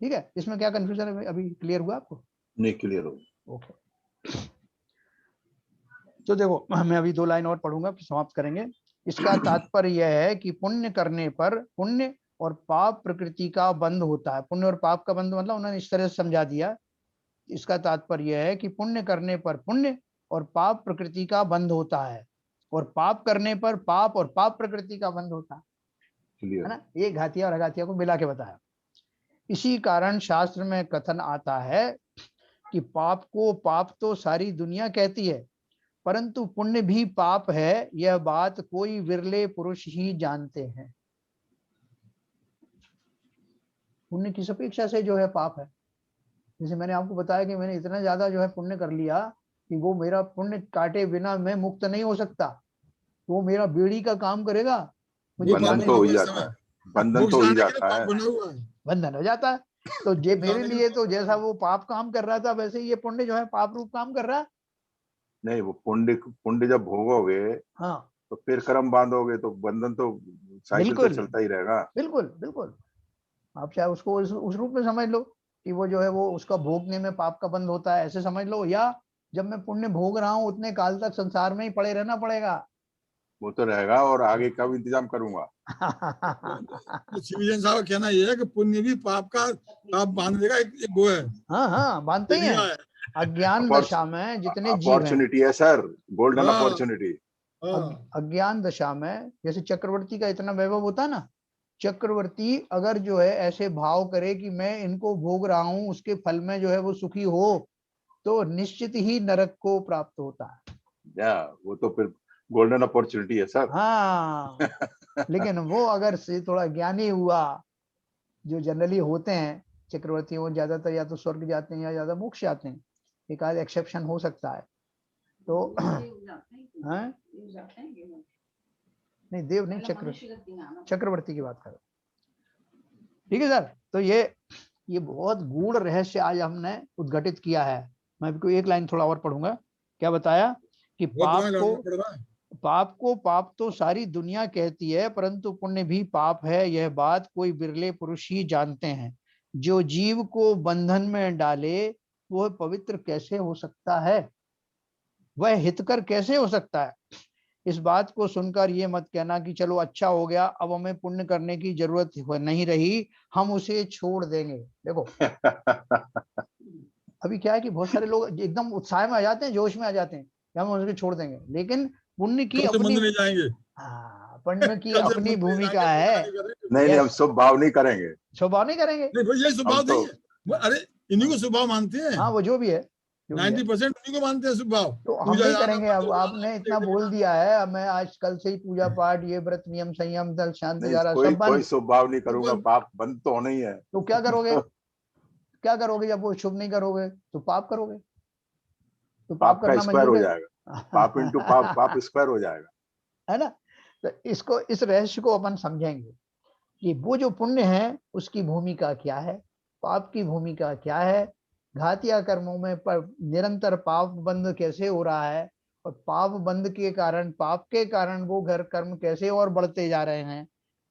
[SPEAKER 1] ठीक है, इसमें क्या कंफ्यूजन है? अभी क्लियर हुआ आपको?
[SPEAKER 5] नहीं, क्लियर हो।
[SPEAKER 1] ओके, तो देखो मैं अभी 2 लाइन और पढ़ूंगा फिर समाप्त करेंगे। इसका तात्पर्य यह है कि पुण्य करने पर पुण्य और पाप प्रकृति का बंध होता है। पुण्य और पाप का बंध मतलब उन्होंने इस तरह से समझा दिया। इसका तात्पर्य यह है कि पुण्य करने पर पुण्य और पाप प्रकृति का बंध होता है, और पाप करने पर पाप और पाप प्रकृति का बंध होता है ना। ये घातिया और अघातिया को मिला के बताया। इसी कारण शास्त्र में कथन आता है कि पाप को पाप तो सारी दुनिया कहती है, परंतु पुण्य भी पाप है, यह बात कोई विरले पुरुष ही जानते हैं। पुण्य किस अपेक्षा से जो है पाप है। जैसे मैंने आपको बताया कि मैंने इतना ज्यादा जो है पुण्य कर लिया कि वो मेरा पुण्य काटे बिना मैं मुक्त नहीं हो सकता, वो मेरा बेड़ी का काम करेगा, मुझे
[SPEAKER 5] बंधन तो हो जाता है, बंधन तो हो जाता है,
[SPEAKER 1] बंधन हो जाता है। तो जे मेरे लिए तो जैसा वो पाप काम कर रहा था वैसे ये पुण्य जो है पाप रूप काम कर रहा है।
[SPEAKER 5] नहीं, वो पुण्य जब भोगोगे
[SPEAKER 1] हाँ
[SPEAKER 5] तो फिर कर्म बांधोगे तो बंधन तो साइकिल तो
[SPEAKER 1] बिल्कुल
[SPEAKER 5] चलता ही रहेगा।
[SPEAKER 1] बिल्कुल बिल्कुल। आप चाहे उसको उस रूप में समझ लो कि वो जो है वो उसका भोगने में पाप का बंध होता है, ऐसे समझ लो, या जब मैं पुण्य भोग रहा हूँ उतने काल तक संसार में ही पड़े रहना पड़ेगा।
[SPEAKER 5] वो तो रहेगा और आगे का भी इंतजाम करूंगा।
[SPEAKER 4] तो शिवजन साहब का कहना ये है कि पुण्य भी पाप बांध देगा, एक वो है,
[SPEAKER 1] हाँ हाँ बांधते ही
[SPEAKER 4] दुनिया
[SPEAKER 1] हैं।
[SPEAKER 4] है।
[SPEAKER 1] अज्ञान दशा में जितने जीव हैं,
[SPEAKER 5] अपॉर्चुनिटी है सर, गोल्डन
[SPEAKER 4] हाँ
[SPEAKER 5] अपॉर्चुनिटी।
[SPEAKER 4] हाँ
[SPEAKER 1] अज्ञान दशा में जैसे चक्रवर्ती का इतना वैभव होता है ना, चक्रवर्ती अगर जो है ऐसे भाव करे कि मैं इनको भोग रहा हूं, उसके फल में जो है वो सुखी हो, तो निश्चित ही नरक को प्राप्त होता है।
[SPEAKER 5] या वो तो फिर गोल्डन अपॉर्चुनिटी है सर।
[SPEAKER 1] हाँ लेकिन वो अगर से थोड़ा ज्ञानी हुआ, जो जनरली होते हैं चक्रवर्ती, वो ज्यादातर या तो स्वर्ग जाते हैं या ज्यादा मोक्ष जाते हैं, एक आध एक्सेप्शन हो सकता है। तो हाँ नहीं, देव नहीं, चक्रवर्ती की बात करो। ठीक है सर, तो ये बहुत गूढ़ रहस्य आज हमने उद्घाटित किया है। मैं आपको एक लाइन थोड़ा और पढ़ूंगा। क्या बताया कि
[SPEAKER 4] बहुत
[SPEAKER 1] पाप
[SPEAKER 4] दिमाग
[SPEAKER 1] को
[SPEAKER 4] लगाना पड़ रहा है।
[SPEAKER 1] पाप तो सारी दुनिया कहती है, परंतु पुण्य भी पाप है, यह बात कोई बिरले पुरुष ही जानते हैं। जो जीव को बंधन में डाले वह पवित्र कैसे हो सकता है, वह हितकर कैसे हो सकता है। इस बात को सुनकर ये मत कहना कि चलो अच्छा हो गया, अब हमें पुण्य करने की जरूरत नहीं रही, हम उसे छोड़ देंगे। देखो अभी क्या है कि बहुत सारे लोग एकदम उत्साह में आ जाते हैं, जोश में आ जाते हैं कि हम उसे छोड़ देंगे, लेकिन पुण्य की
[SPEAKER 4] कल से
[SPEAKER 1] अपनी,
[SPEAKER 4] मंदिर नहीं जाएंगे,
[SPEAKER 1] हाँ पुण्य की
[SPEAKER 4] कल से
[SPEAKER 1] अपनी
[SPEAKER 4] मंदिर नहीं
[SPEAKER 1] भूमिका
[SPEAKER 4] जाएंगे, पूजा
[SPEAKER 1] है।
[SPEAKER 4] नहीं करेंगे।
[SPEAKER 5] नहीं, हम
[SPEAKER 1] यस,
[SPEAKER 5] शुभ भाव नहीं करेंगे।
[SPEAKER 1] स्वभाव नहीं करेंगे।
[SPEAKER 4] नहीं भाई, यही
[SPEAKER 5] हम
[SPEAKER 4] स्वभाव
[SPEAKER 5] तो
[SPEAKER 4] नहीं है। अरे इन्हीं को स्वभाव मानते हैं,
[SPEAKER 1] हाँ वो जो भी है, जो भी है,
[SPEAKER 4] 90% उन्हीं को मानते हैं स्वभाव।
[SPEAKER 1] तो हम
[SPEAKER 4] पूजा
[SPEAKER 1] नहीं
[SPEAKER 4] जाना,
[SPEAKER 1] करेंगे। अब
[SPEAKER 4] मंदिर
[SPEAKER 1] आपने
[SPEAKER 4] जाना,
[SPEAKER 1] इतना बोल
[SPEAKER 4] देखना।
[SPEAKER 1] दिया है, अब मैं आज कल से ही पूजा पाठ, ये व्रत नियम संयम दल शांति
[SPEAKER 5] नहीं,
[SPEAKER 1] धारा
[SPEAKER 5] कोई
[SPEAKER 1] सब
[SPEAKER 5] कोई
[SPEAKER 1] बंद।
[SPEAKER 5] शुभ भाव नहीं करूंगा,
[SPEAKER 4] बंद।
[SPEAKER 5] पाप बंद तो होना ही है।
[SPEAKER 1] तो क्या करोगे, क्या करोगे जब वो शुभ नहीं करोगे, तो पाप करोगे, तो पाप
[SPEAKER 5] पाप का
[SPEAKER 1] करना
[SPEAKER 5] स्क्वायर
[SPEAKER 1] मंजूर
[SPEAKER 5] हो
[SPEAKER 1] है।
[SPEAKER 5] जाएगा, पाप इंटू पाप, पाप स्क्वायर हो जाएगा।
[SPEAKER 1] है ना। तो इसको, इस रहस्य को अपन समझेंगे कि वो जो पुण्य है उसकी भूमिका क्या है, पाप की भूमिका क्या है, घातिया कर्मों में पर निरंतर पाप बंध कैसे हो रहा है, और पाप बंध के कारण, पाप के कारण वो घर कर्म कैसे और बढ़ते जा रहे हैं,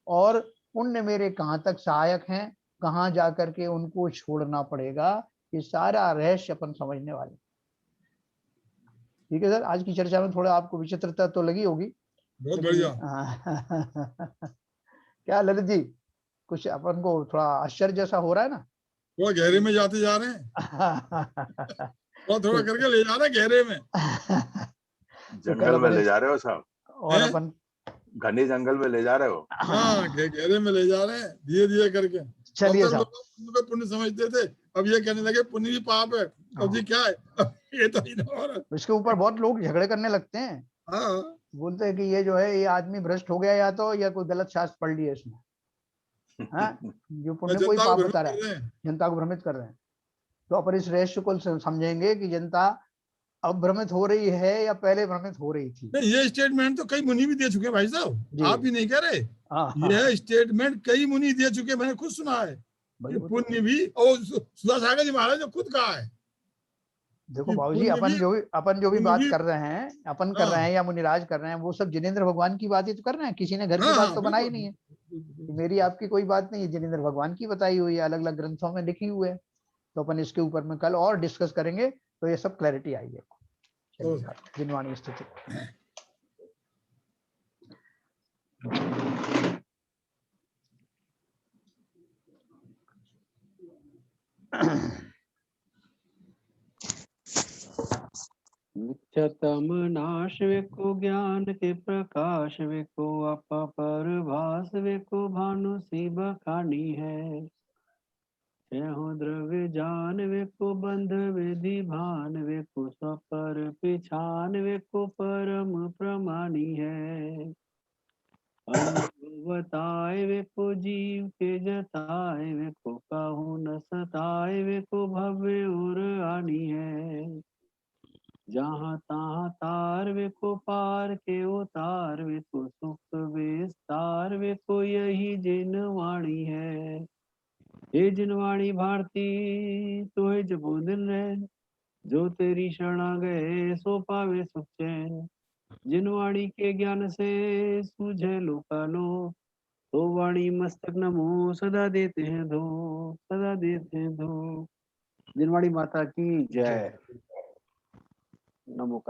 [SPEAKER 1] और पुण्य मेरे कहाँ तक सहायक हैं, कहाँ जाकर के उनको छोड़ना पड़ेगा। ये सारा रहस्य अपन समझने वाले। ठीक है सर, आज की चर्चा में थोड़ा आपको विचित्रता तो लगी होगी,
[SPEAKER 4] बहुत
[SPEAKER 1] लेकिन
[SPEAKER 4] बढ़िया।
[SPEAKER 1] क्या ललित जी, कुछ अपन को थोड़ा आश्चर्य जैसा हो रहा है ना।
[SPEAKER 4] थोड़ा गहरे में जाते जा रहे हैं, थोड़ा थोड़ा करके ले जा रहे हैं गहरे में।
[SPEAKER 1] तो कल
[SPEAKER 5] जंगल में
[SPEAKER 1] अपन
[SPEAKER 5] ले जा रहे हो साहब,
[SPEAKER 1] और
[SPEAKER 4] हैं?
[SPEAKER 1] अपन
[SPEAKER 5] घने जंगल में ले जा रहे हो।
[SPEAKER 4] हाँ, गहरे में ले जा रहे हैं, धीरे धीरे करके। अब
[SPEAKER 1] चलिए
[SPEAKER 4] तक
[SPEAKER 1] साहब,
[SPEAKER 4] लोग पुण्य को पुण्य समझते थे, अब ये कहने लगे पुण्य भी पाप है। अब जी क्या है, अब ये तो ही ना हो रहा।
[SPEAKER 1] इसके ऊपर बहुत लोग झगड़े करने लगते हैं,
[SPEAKER 4] हाँ,
[SPEAKER 1] बोलते हैं कि ये जो है ये आदमी भ्रष्ट हो गया, या तो या कोई गलत शास्त्र पढ़ लिया इसने। हाँ, जो पुण्य को ही
[SPEAKER 4] जनता को
[SPEAKER 1] पाप
[SPEAKER 4] भ्रमित
[SPEAKER 1] बता रहा
[SPEAKER 4] कर
[SPEAKER 1] है,
[SPEAKER 4] रहे हैं।
[SPEAKER 1] जनता को भ्रमित कर रहे हैं। तो अपन इस रहस्य को समझेंगे कि जनता अब भ्रमित हो रही है या पहले भ्रमित हो रही थी।
[SPEAKER 4] नहीं, ये स्टेटमेंट तो कई मुनि भी दे चुके हैं भाई साहब,
[SPEAKER 1] जी
[SPEAKER 4] आप ही नहीं कह रहे।
[SPEAKER 1] हाँ हाँ,
[SPEAKER 4] यह स्टेटमेंट कई मुनि दे चुके हैं, मैंने खुद सुना है
[SPEAKER 1] भाई
[SPEAKER 4] कि
[SPEAKER 1] वो तो
[SPEAKER 4] पुण्य भी, और सुधा सागर जी महाराज ने खुद कहा है
[SPEAKER 1] देखो
[SPEAKER 4] कि
[SPEAKER 1] बाबूजी, अपन जो भी
[SPEAKER 4] पुण्य
[SPEAKER 1] बात
[SPEAKER 4] भी।
[SPEAKER 1] कर रहे हैं, अपन कर रहे
[SPEAKER 4] हाँ
[SPEAKER 1] हैं या मुनिराज कर रहे हैं, वो सब जिनेन्द्र भगवान की बात ही तो कर रहे हैं, किसी ने घर की
[SPEAKER 4] हाँ
[SPEAKER 1] बात
[SPEAKER 4] हाँ,
[SPEAKER 1] तो बनाई
[SPEAKER 4] बिल्कुल
[SPEAKER 1] नहीं है।
[SPEAKER 4] बिल्कुल, बिल्कुल।
[SPEAKER 1] मेरी आपकी कोई बात नहीं है, जिनेन्द्र भगवान की बताई हुई है, अलग अलग ग्रंथों में लिखी हुई है। तो अपन इसके ऊपर में कल और डिस्कस करेंगे, तो ये सब क्लैरिटी आएगी। चलिए
[SPEAKER 4] तो
[SPEAKER 1] साहब, जिनवाणी स्थिति।
[SPEAKER 3] मिथ्यातम नाश वेको ज्ञान के प्रकाश वेको अपा पर भास वेको भानु सी बखानी है। हो द्रव्य जान वेको बंध विधि भान वेको स्वपर पिछान वेको परम प्रमाणी है। अनुभव बताए वेको जीव के जताए वेको कहूँ न सताए वेको भव्य और आनी है। जहाँ तहाँ तार वेको पार के उतार वेको सुख विस्तार वेको यही जिनवाणी है। हे जिनवाणी भारती तो है जबो दिन रहे जो तेरी शरणा गए सो पावे सुख चैन। जिन वाणी के ज्ञान से सूझे लोकालो, तो वाणी मस्तक नमो सदा देते हैं धो, सदा देते हैं धो। जिनवाणी माता की जय। नमो।